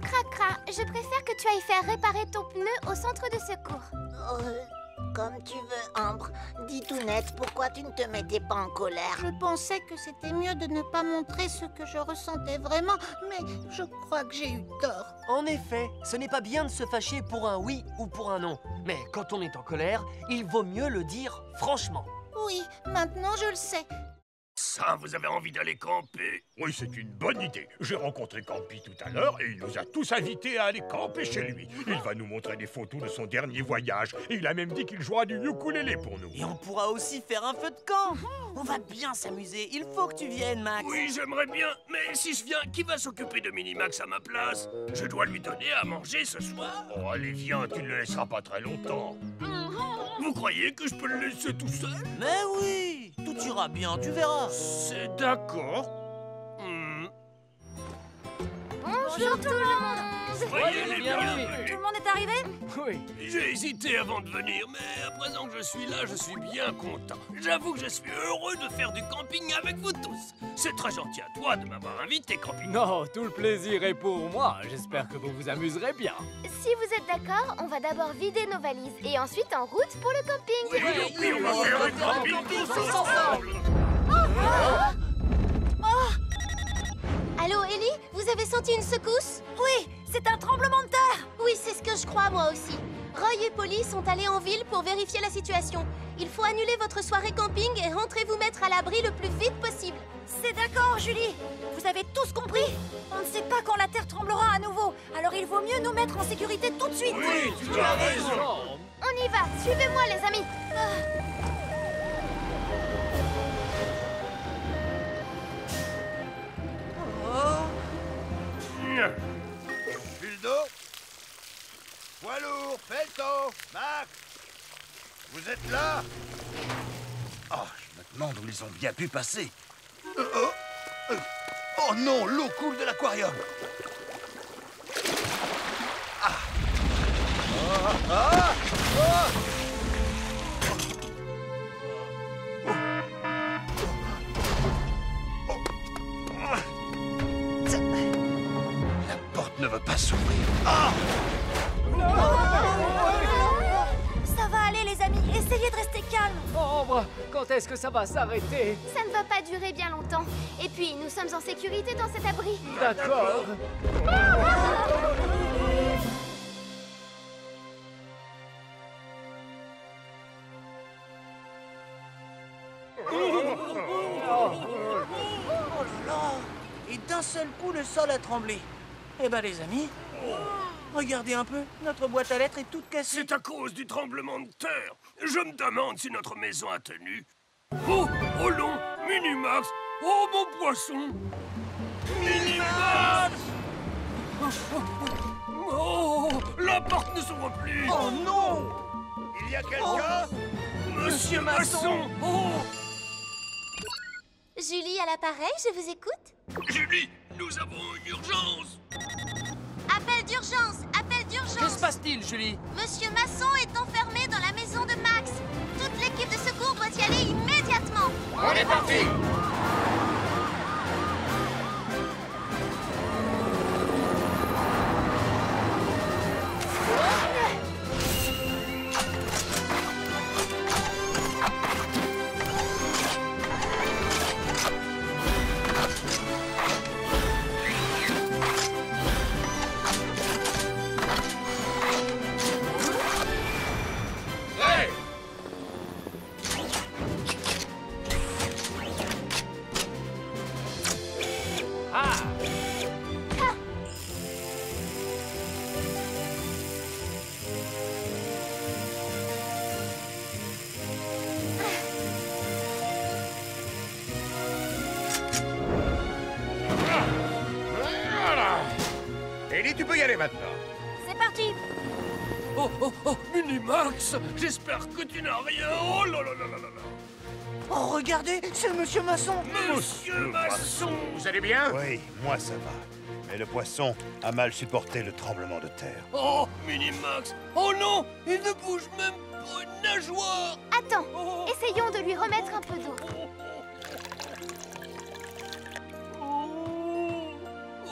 Cracra, je préfère que tu ailles faire réparer ton pneu au centre de secours. Comme tu veux, Ambre. Dis tout net, pourquoi tu ne te mettais pas en colère? Je pensais que c'était mieux de ne pas montrer ce que je ressentais vraiment, mais je crois que j'ai eu tort. En effet, ce n'est pas bien de se fâcher pour un oui ou pour un non. Mais quand on est en colère, il vaut mieux le dire franchement. Oui, maintenant je le sais. Ça, vous avez envie d'aller camper? Oui, c'est une bonne idée. J'ai rencontré Campy tout à l'heure et il nous a tous invités à aller camper chez lui. Il va nous montrer des photos de son dernier voyage. Et il a même dit qu'il jouera du ukulélé pour nous. Et on pourra aussi faire un feu de camp. On va bien s'amuser. Il faut que tu viennes, Max. Oui, j'aimerais bien. Mais si je viens, qui va s'occuper de Minimax à ma place? Je dois lui donner à manger ce soir. Oh, allez, viens, tu ne le laisseras pas très longtemps. Vous croyez que je peux le laisser tout seul? Mais oui, tout ira bien, tu verras. C'est d'accord. Bonjour tout le monde. Soyez les bienvenus. Tout le monde est arrivé? Oui. J'ai hésité avant de venir, mais à présent que je suis là, je suis bien content. J'avoue que je suis heureux de faire du camping avec vous tous. C'est très gentil à toi de m'avoir invité, Campy. Non, tout le plaisir est pour moi. J'espère que vous vous amuserez bien. Si vous êtes d'accord, on va d'abord vider nos valises et ensuite en route pour le camping. Oui, on va faire le camping tous ensemble. Allô, Ellie? Vous avez senti une secousse? Oui, c'est un tremblement de terre. Oui, c'est ce que je crois, moi aussi. Roy et Polly sont allés en ville pour vérifier la situation. Il faut annuler votre soirée camping et rentrer vous mettre à l'abri le plus vite possible. C'est d'accord, Julie. Vous avez tous compris? On ne sait pas quand la terre tremblera à nouveau. Alors il vaut mieux nous mettre en sécurité tout de suite. Oui, tu as raison. On y va. Suivez-moi, les amis. Buldo, poids lourd, Pelleton, Max, vous êtes là? Oh, je me demande où ils ont bien pu passer. Oh non, l'eau coule de l'aquarium. La porte ne veut pas s'ouvrir. Ça va aller, les amis. Essayez de rester calme. Ambre, quand est-ce que ça va s'arrêter? Ça ne va pas durer bien longtemps. Et puis, nous sommes en sécurité dans cet abri. D'accord. Oh là là! Et d'un seul coup, le sol a tremblé. Eh ben, les amis, regardez un peu. Notre boîte à lettres est toute cassée. C'est à cause du tremblement de terre. Je me demande si notre maison a tenu. Oh, oh non, Minimax. Oh, mon poisson. Minimax. Oh, la porte ne s'ouvre plus. Oh non! Il y a quelqu'un? Monsieur Masson. Oh. Julie à l'appareil, je vous écoute. Julie, nous avons une urgence. Appel d'urgence, appel Que d'urgence. se passe-t-il, Julie? Monsieur Masson est enfermé dans la maison de Max. Toute l'équipe de secours doit y aller immédiatement. On est parti. Ellie, tu peux y aller maintenant. C'est parti. Oh, oh, oh, Minimax. J'espère que tu n'as rien. Oh là là là là là là. Oh, regardez, c'est Monsieur Masson. Monsieur Masson. Vous allez bien? Oui, moi ça va. Mais le poisson a mal supporté le tremblement de terre. Oh, Minimax! Oh non! Il ne bouge même pas une nageoire! Attends, essayons de lui remettre un peu d'eau.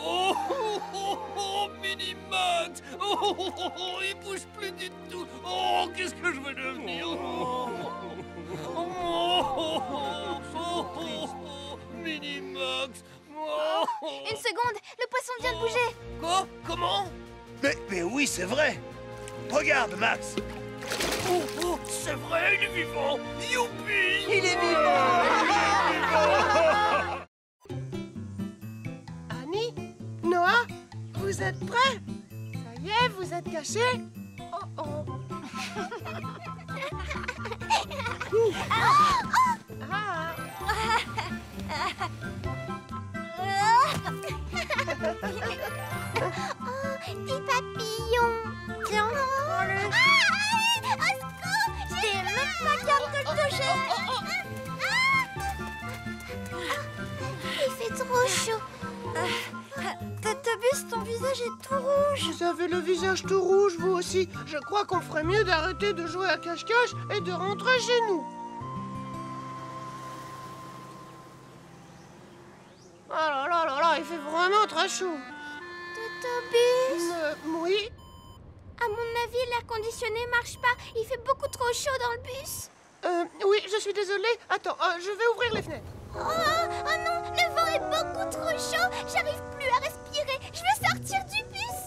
Oh, Minimax! Il bouge plus du tout! Oh, qu'est-ce que je vais devenir? Minimax! Une seconde, le poisson vient de bouger. Quoi? Comment? Mais oui, c'est vrai! Regarde, Max! Oh, c'est vrai, il est vivant! Youpi! Il est vivant! Annie, Noah, vous êtes prêts? Ça y est, vous êtes cachés? Oh oh. Petit papillon. Tiens, prends-le. J'ai même pas capable de le toucher. Il fait trop chaud. Totobus, ton visage est tout rouge. Vous avez le visage tout rouge, vous aussi. Je crois qu'on ferait mieux d'arrêter de jouer à cache-cache et de rentrer chez nous. Oh là là là là, il fait vraiment très chaud. Totobus. Oui. À mon avis, l'air conditionné marche pas. Il fait beaucoup trop chaud dans le bus. Oui, je suis désolée. Attends, je vais ouvrir les fenêtres. Oh non, le vent est beaucoup trop chaud. J'arrive plus à respirer. Je veux sortir du bus.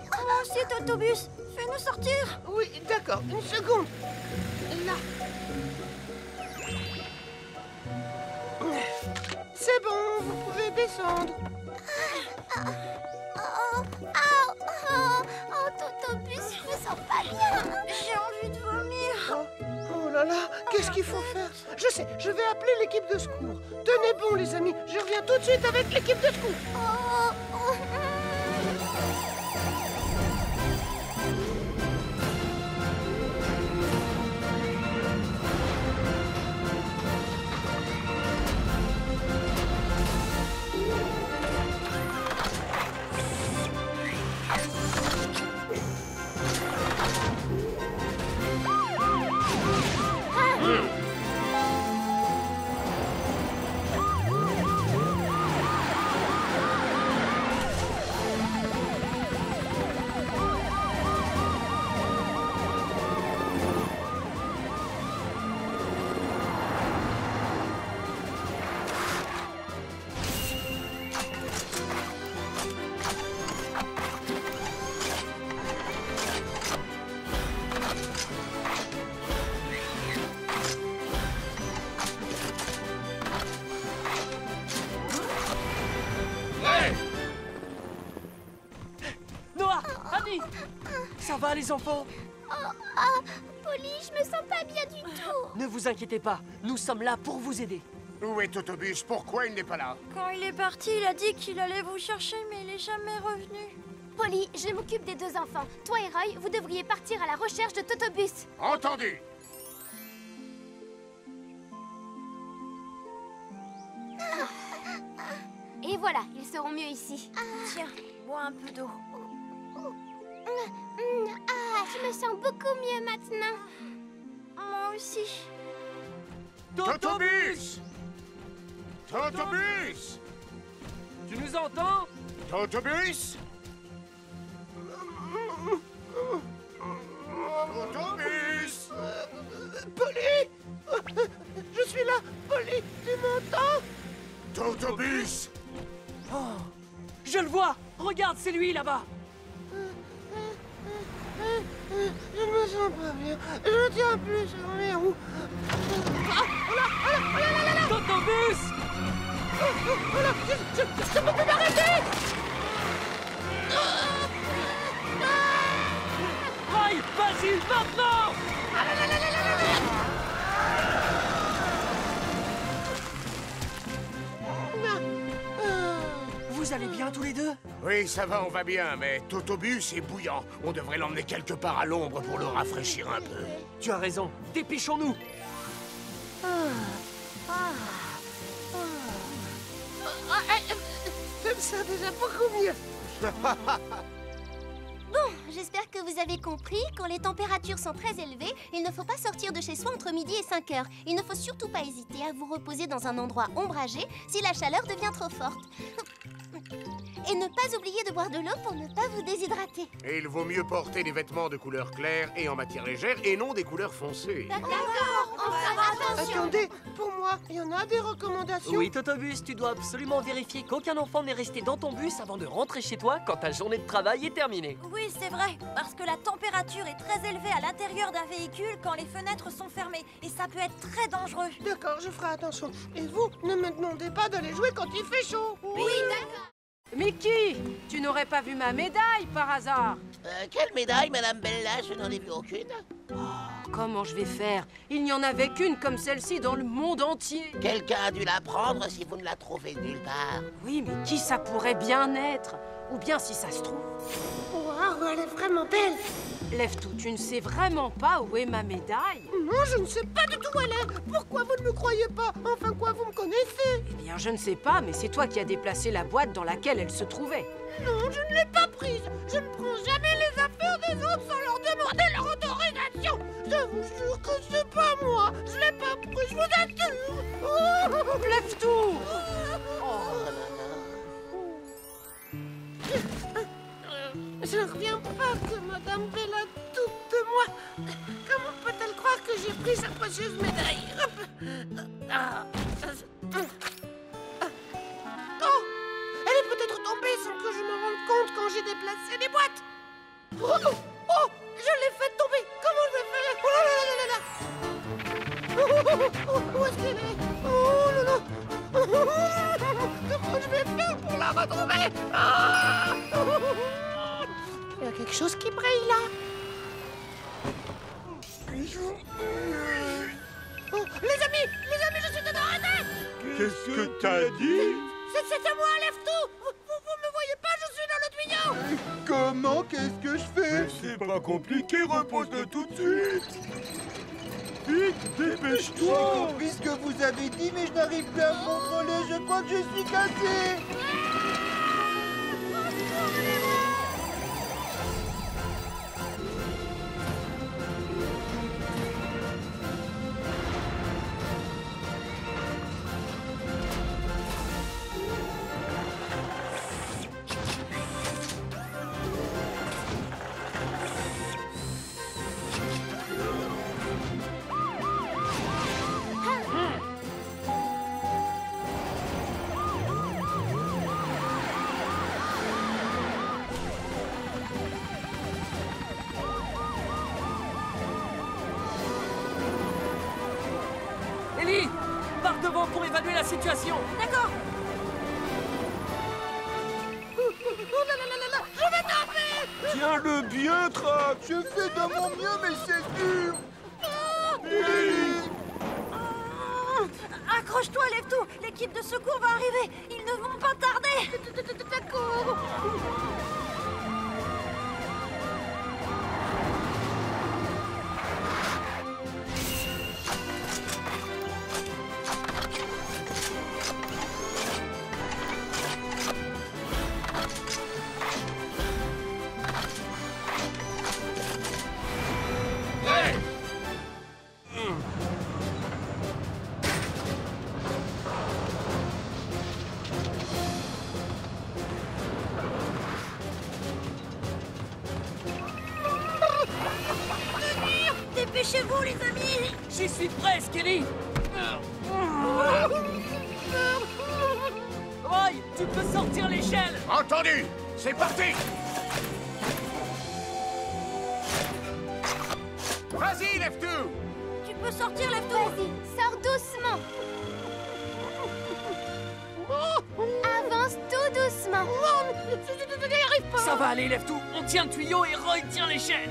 Comment c'est, Totobus? Fais-nous sortir. Oui, d'accord. Une seconde. Là. C'est bon, vous pouvez descendre. Oh, Totobus, je me sens pas bien. J'ai envie de vomir. Oh là là, qu'est-ce qu'il faut faire? Je sais, je vais appeler l'équipe de secours. Tenez bon, les amis, je reviens tout de suite avec l'équipe de secours. Noah! Annie! Ça va, les enfants? Polly, je me sens pas bien du tout. Ne vous inquiétez pas, nous sommes là pour vous aider. Où est Totobus? Pourquoi il n'est pas là? Quand il est parti, il a dit qu'il allait vous chercher, mais il est jamais revenu. Polly, je m'occupe des deux enfants. Toi et Roy, vous devriez partir à la recherche de Totobus. Entendu! Et voilà, ils seront mieux ici. Tiens, bois un peu d'eau. Je me sens beaucoup mieux maintenant. Moi aussi. Totobus! Totobus! Tu nous entends? Totobus! Totobus! Polly! Je suis là, Polly, tu m'entends? Totobus! Oh, je le vois! Regarde, c'est lui là-bas! Je ne me sens pas bien. Je ne tiens plus sur mes roues. Totobus! Je ne peux plus m'arrêter! Roy, vas-y, maintenant! Vous allez bien tous les deux? Oui, ça va, on va bien, mais Totobus est bouillant. On devrait l'emmener quelque part à l'ombre pour le rafraîchir un peu. Tu as raison, dépêchons-nous! Ça va déjà beaucoup mieux. Bon, j'espère que vous avez compris, quand les températures sont très élevées, il ne faut pas sortir de chez soi entre midi et 5 heures. Il ne faut surtout pas hésiter à vous reposer dans un endroit ombragé si la chaleur devient trop forte. Et ne pas oublier de boire de l'eau pour ne pas vous déshydrater. Et il vaut mieux porter des vêtements de couleur claire et en matière légère et non des couleurs foncées. D'accord, on fera attention. Attendez, pour moi, il y en a des recommandations. Oui, Totobus, tu dois absolument vérifier qu'aucun enfant n'est resté dans ton bus avant de rentrer chez toi quand ta journée de travail est terminée. Oui, c'est vrai, parce que la température est très élevée à l'intérieur d'un véhicule quand les fenêtres sont fermées. Et ça peut être très dangereux. D'accord, je ferai attention. Et vous, ne me demandez pas d'aller jouer quand il fait chaud. Oui, d'accord. Mickey, tu n'aurais pas vu ma médaille par hasard? Quelle médaille, Madame Bella? Je n'en ai vu aucune. Comment je vais faire? Il n'y en avait qu'une comme celle-ci dans le monde entier. Quelqu'un a dû la prendre si vous ne la trouvez nulle part. Oui, mais qui ça pourrait bien être? Ou bien si ça se trouve... Waouh, elle est vraiment belle. Lève-tout, tu ne sais vraiment pas où est ma médaille? Non, je ne sais pas du tout où elle est. Pourquoi vous ne me croyez pas? Enfin quoi, vous me connaissez? Eh bien, je ne sais pas, mais c'est toi qui as déplacé la boîte dans laquelle elle se trouvait. Non, je ne l'ai pas prise. Je ne prends jamais les affaires des autres sans leur demander leur autorisation. Je vous jure que c'est pas moi. Je l'ai pas prise, je vous assure. Oh, Lève-tout. Je ne reviens pas que Madame Bella doute de moi. Comment peut-elle croire que j'ai pris sa précieuse médaille? Oh, elle est peut-être tombée sans que je me rende compte quand j'ai déplacé les boîtes. Oh, je l'ai fait tomber. Comment je vais faire? Oh là là là là. Où est-ce qu'elle est? Oh là là. Comment je vais faire pour la retrouver? Il y a quelque chose qui brille là. Oh, les amis, je suis dedans, arrêtez! Qu'est-ce que t'as dit? C'est à moi, lève tout! Vous me voyez pas, je suis dans le tuyau! Comment? Qu'est-ce que je fais? C'est pas compliqué, repose-le tout de suite. Vite, dépêche-toi. J'ai compris ce que vous avez dit, mais je n'arrive plus à me contrôler. Je crois que je suis cassé. Ellie, pars devant pour évaluer la situation. D'accord. Oh là là là là, je vais tomber! Tiens-le bien, Trac. Je fais de mon mieux, mais c'est dur. Accroche-toi, lève-tout. L'équipe de secours va arriver. Ils ne vont pas tarder. D'accord. Dépêchez-vous, les amis. J'y suis presque, Ellie. Roy, tu peux sortir l'échelle. Entendu. C'est parti. Vas-y, lève-tout. Tu peux sortir, lève-tout. Vas-y, sors doucement. Avance tout doucement. N'y arrive pas. Ça va aller, lève tout. On tient le tuyau et Roy tient l'échelle.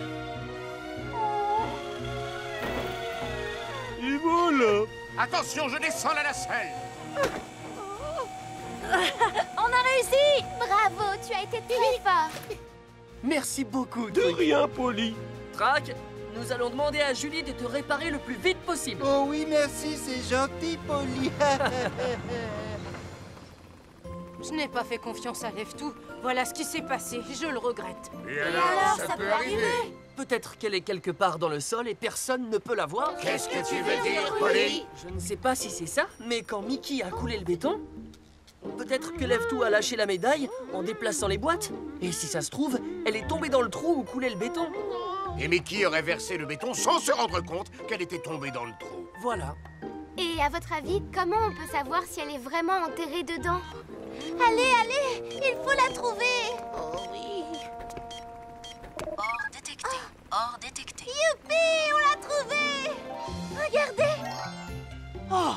Et voilà. Attention, je descends la nacelle. On a réussi. Bravo, tu as été très fort. Merci beaucoup, De rien, Polly. Trac, nous allons demander à Julie de te réparer le plus vite possible. Oh oui, merci, c'est gentil, Polly. Je n'ai pas fait confiance à Leftou. Voilà ce qui s'est passé, je le regrette. Et alors, ça peut arriver. Peut-être qu'elle est quelque part dans le sol et personne ne peut la voir. Qu'est-ce que tu veux dire, Polly? Je ne sais pas si c'est ça, mais quand Mickey a coulé le béton, peut-être que Leftou a lâché la médaille en déplaçant les boîtes. Et si ça se trouve, elle est tombée dans le trou où coulait le béton. Et Mickey aurait versé le béton sans se rendre compte qu'elle était tombée dans le trou. Voilà. Et à votre avis, comment on peut savoir si elle est vraiment enterrée dedans? Allez, allez, il faut la trouver. Oh oui. Or détecté, or détecté. Youpi, on l'a trouvée. Regardez. Oh,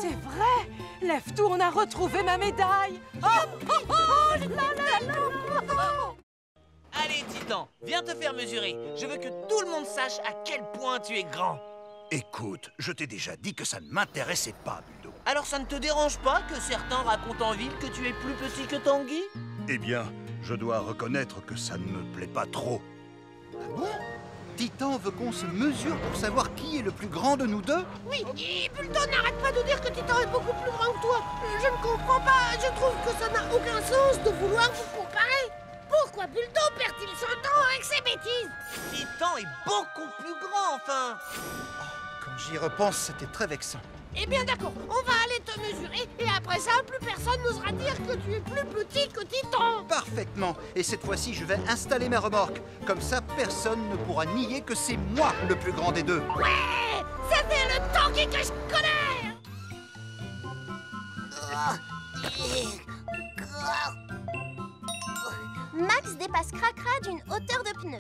c'est vrai. Leftou, on a retrouvé ma médaille. Allez, Titan, viens te faire mesurer. Je veux que tout le monde sache à quel point tu es grand. Écoute, je t'ai déjà dit que ça ne m'intéressait pas, Buldo. Alors ça ne te dérange pas que certains racontent en ville que tu es plus petit que Tanguy? Eh bien, je dois reconnaître que ça ne me plaît pas trop. Ah bon? Titan veut qu'on se mesure pour savoir qui est le plus grand de nous deux? Oui, et Bulldog n'arrête pas de dire que Titan est beaucoup plus grand que toi. Je ne comprends pas, je trouve que ça n'a aucun sens de vouloir vous comparer. Pourquoi Bulldog perd-il son temps avec ses bêtises? Titan est beaucoup plus grand, enfin. Quand j'y repense, c'était très vexant. Eh bien d'accord, on va aller te mesurer et après ça, plus personne n'osera dire que tu es plus petit que Titan. Parfaitement. Et cette fois-ci, je vais installer ma remorque. Comme ça, personne ne pourra nier que c'est moi le plus grand des deux. Ouais, c'était le Tanguy que je connais. Max dépasse Cracra d'une hauteur de pneu.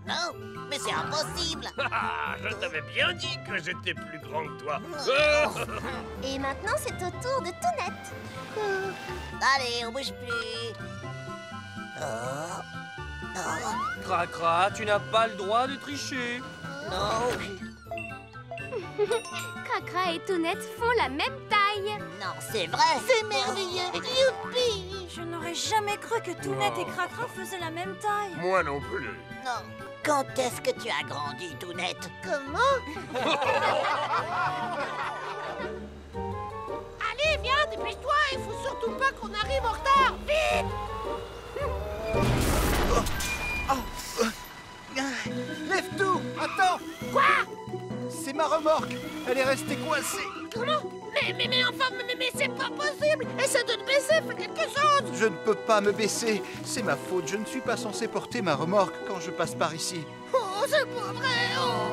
Non, mais c'est impossible. Je t'avais bien dit que j'étais plus grand que toi. Et maintenant, c'est au tour de Tounette. Allez, on bouge plus. Cracra, tu n'as pas le droit de tricher. Non. Cracra et Tounette font la même taille. Non, c'est vrai. C'est merveilleux. Youpi. Je n'aurais jamais cru que Tounette et Cracra faisaient la même taille. Moi non plus. Non. Quand est-ce que tu as grandi, Tounette? Comment? Allez, viens, dépêche-toi. Il faut surtout pas qu'on arrive en retard. Vite. Leftou, attends! Quoi? C'est ma remorque. Elle est restée coincée. Comment? Mais enfin, mais c'est pas possible. Essaie de te baisser, fais quelque chose. Je ne peux pas me baisser. C'est ma faute. Je ne suis pas censé porter ma remorque quand je passe par ici. Oh, c'est pas vrai. Oh.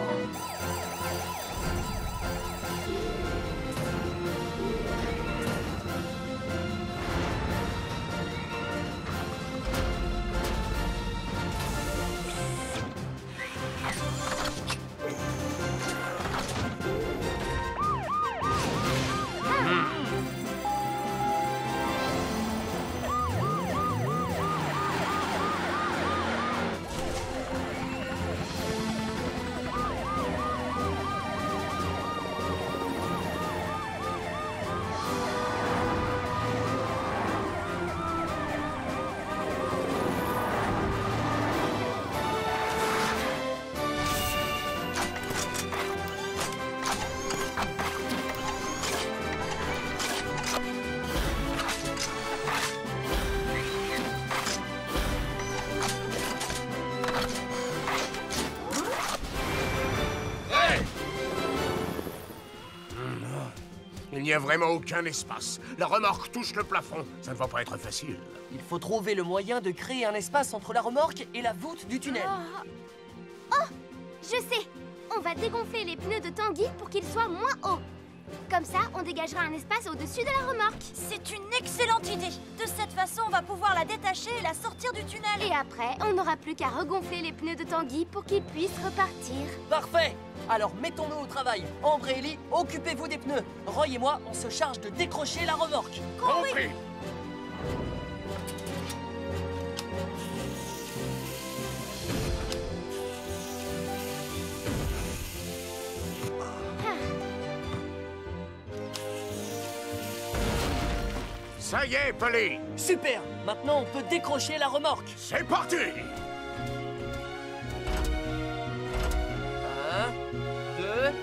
Il n'y a vraiment aucun espace. La remorque touche le plafond. Ça ne va pas être facile. Il faut trouver le moyen de créer un espace entre la remorque et la voûte du tunnel. Oh, je sais. On va dégonfler les pneus de Tanguy pour qu'ils soient moins hauts. Comme ça, on dégagera un espace au-dessus de la remorque. C'est une excellente idée. De cette façon, on va pouvoir la détacher et la sortir du tunnel. Et après, on n'aura plus qu'à regonfler les pneus de Tanguy pour qu'ils puissent repartir. Parfait. Alors mettons-nous au travail. Ambre et Ellie, occupez-vous des pneus. Roy et moi, on se charge de décrocher la remorque. Compris. Ça y est, Polly. Super. Maintenant, on peut décrocher la remorque. C'est parti. 1, 2,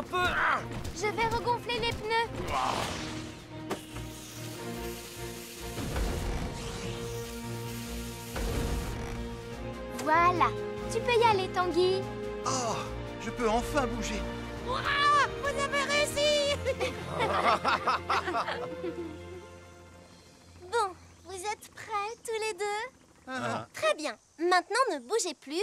peu. Je vais regonfler les pneus. Voilà, tu peux y aller, Tanguy. Oh, je peux enfin bouger. Ouah, vous avez réussi. Bon, vous êtes prêts tous les deux? Très bien. Maintenant, ne bougez plus.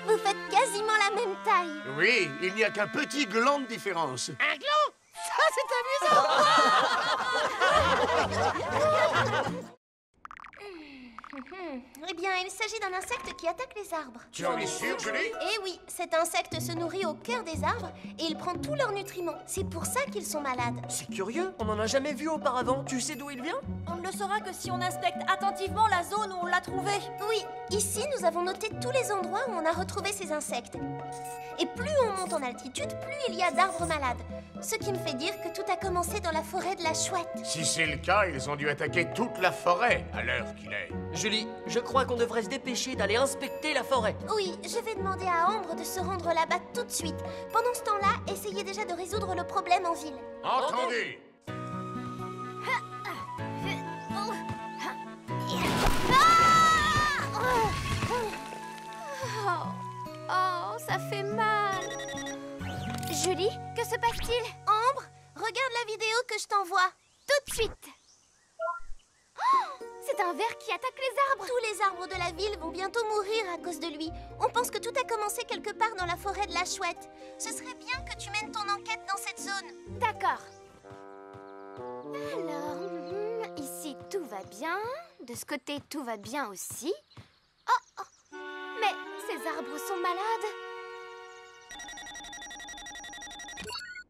Vous faites quasiment la même taille. Oui, il n'y a qu'un petit gland de différence. Un gland? Ça, c'est amusant. Eh bien, il s'agit d'un insecte qui attaque les arbres. Tu en es sûr, Julie? Eh oui, cet insecte se nourrit au cœur des arbres et il prend tous leurs nutriments. C'est pour ça qu'ils sont malades. C'est curieux, on n'en a jamais vu auparavant. Tu sais d'où il vient? On ne le saura que si on inspecte attentivement la zone où on l'a trouvé. Oui, ici, nous avons noté tous les endroits où on a retrouvé ces insectes. Et plus on monte en altitude, plus il y a d'arbres malades. Ce qui me fait dire que tout a commencé dans la forêt de la Chouette. Si c'est le cas, ils ont dû attaquer toute la forêt à l'heure qu'il est. Julie, je crois qu'on devrait se dépêcher d'aller inspecter la forêt. Oui, je vais demander à Ambre de se rendre là-bas tout de suite. Pendant ce temps-là, essayez déjà de résoudre le problème en ville. Entendu. Oh, ça fait mal. Julie, que se passe-t-il? Ambre, regarde la vidéo que je t'envoie. Tout de suite. Oh, c'est un ver qui attaque les arbres. Tous les arbres de la ville vont bientôt mourir à cause de lui. On pense que tout a commencé quelque part dans la forêt de la Chouette. Ce serait bien que tu mènes ton enquête dans cette zone. D'accord. Alors, ici tout va bien. De ce côté tout va bien aussi. Oh, oh. Mais ces arbres sont malades.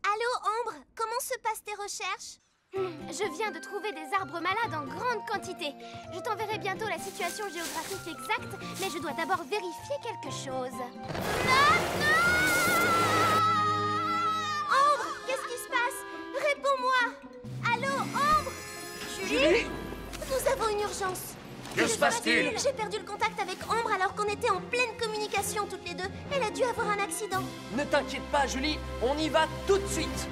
Allô, Ambre, comment se passent tes recherches? Je viens de trouver des arbres malades en grande quantité. Je t'enverrai bientôt la situation géographique exacte, mais je dois d'abord vérifier quelque chose. Non, non! Ambre, qu'est-ce qui se passe? Réponds-moi! Allô, Ambre? Julie? Nous avons une urgence. Que se passe-t-il? J'ai perdu le contact avec Ambre alors qu'on était en pleine communication toutes les deux. Elle a dû avoir un accident. Ne t'inquiète pas, Julie, on y va tout de suite.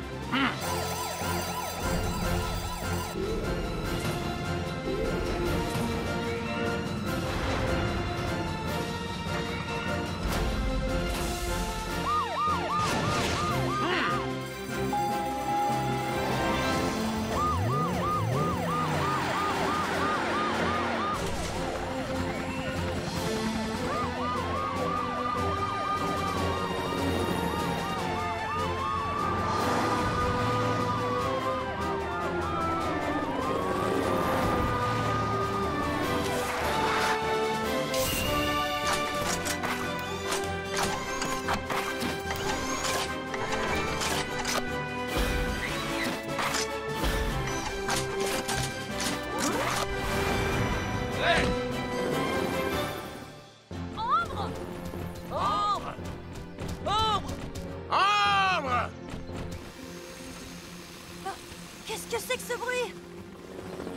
Qu'est-ce que c'est que ce bruit?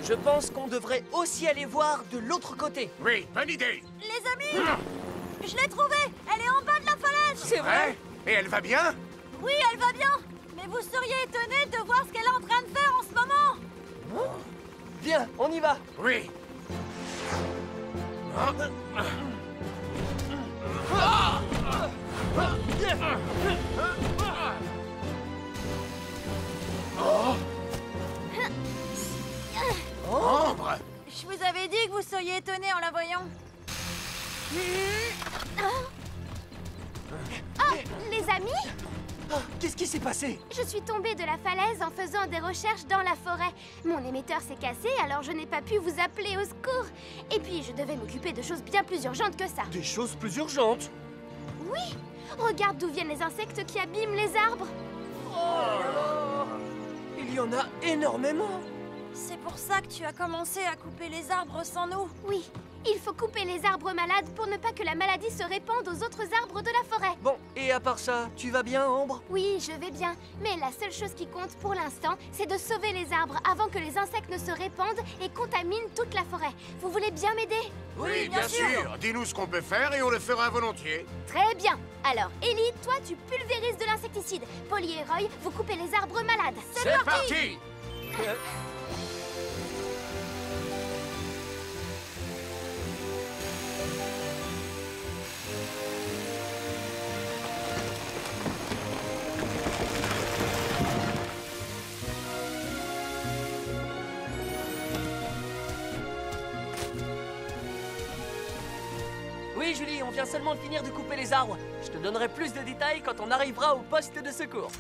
Je pense qu'on devrait aussi aller voir de l'autre côté. Oui, bonne idée. Les amis, je l'ai trouvée. Elle est en bas de la falaise. C'est vrai? Et elle va bien? Oui, elle va bien. Mais vous seriez étonnés de voir ce qu'elle est en train de faire en ce moment. Viens, on y va. Oui. Ambre! Je vous avais dit que vous seriez étonnés en la voyant. Oh, les amis? Qu'est-ce qui s'est passé? Je suis tombée de la falaise en faisant des recherches dans la forêt. Mon émetteur s'est cassé, alors je n'ai pas pu vous appeler au secours. Et puis, je devais m'occuper de choses bien plus urgentes que ça. Des choses plus urgentes? Oui! Regarde d'où viennent les insectes qui abîment les arbres. Oh là là! Il y en a énormément! C'est pour ça que tu as commencé à couper les arbres sans nous? Oui. Il faut couper les arbres malades pour ne pas que la maladie se répande aux autres arbres de la forêt. Bon, et à part ça, tu vas bien, Ambre? Oui, je vais bien. Mais la seule chose qui compte pour l'instant, c'est de sauver les arbres avant que les insectes ne se répandent et contaminent toute la forêt. Vous voulez bien m'aider? Oui, bien sûr. Dis-nous ce qu'on peut faire et on le fera volontiers. Très bien. Alors, Ellie, toi, tu pulvérises de l'insecticide. Polly et Roy, vous coupez les arbres malades. C'est parti. Oui, Julie, on vient seulement de finir de couper les arbres. Je te donnerai plus de détails quand on arrivera au poste de secours.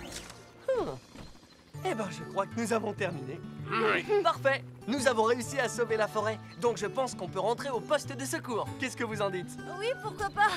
Eh ben, je crois que nous avons terminé. Oui. Parfait. Nous avons réussi à sauver la forêt. Donc je pense qu'on peut rentrer au poste de secours. Qu'est-ce que vous en dites? Oui, pourquoi pas?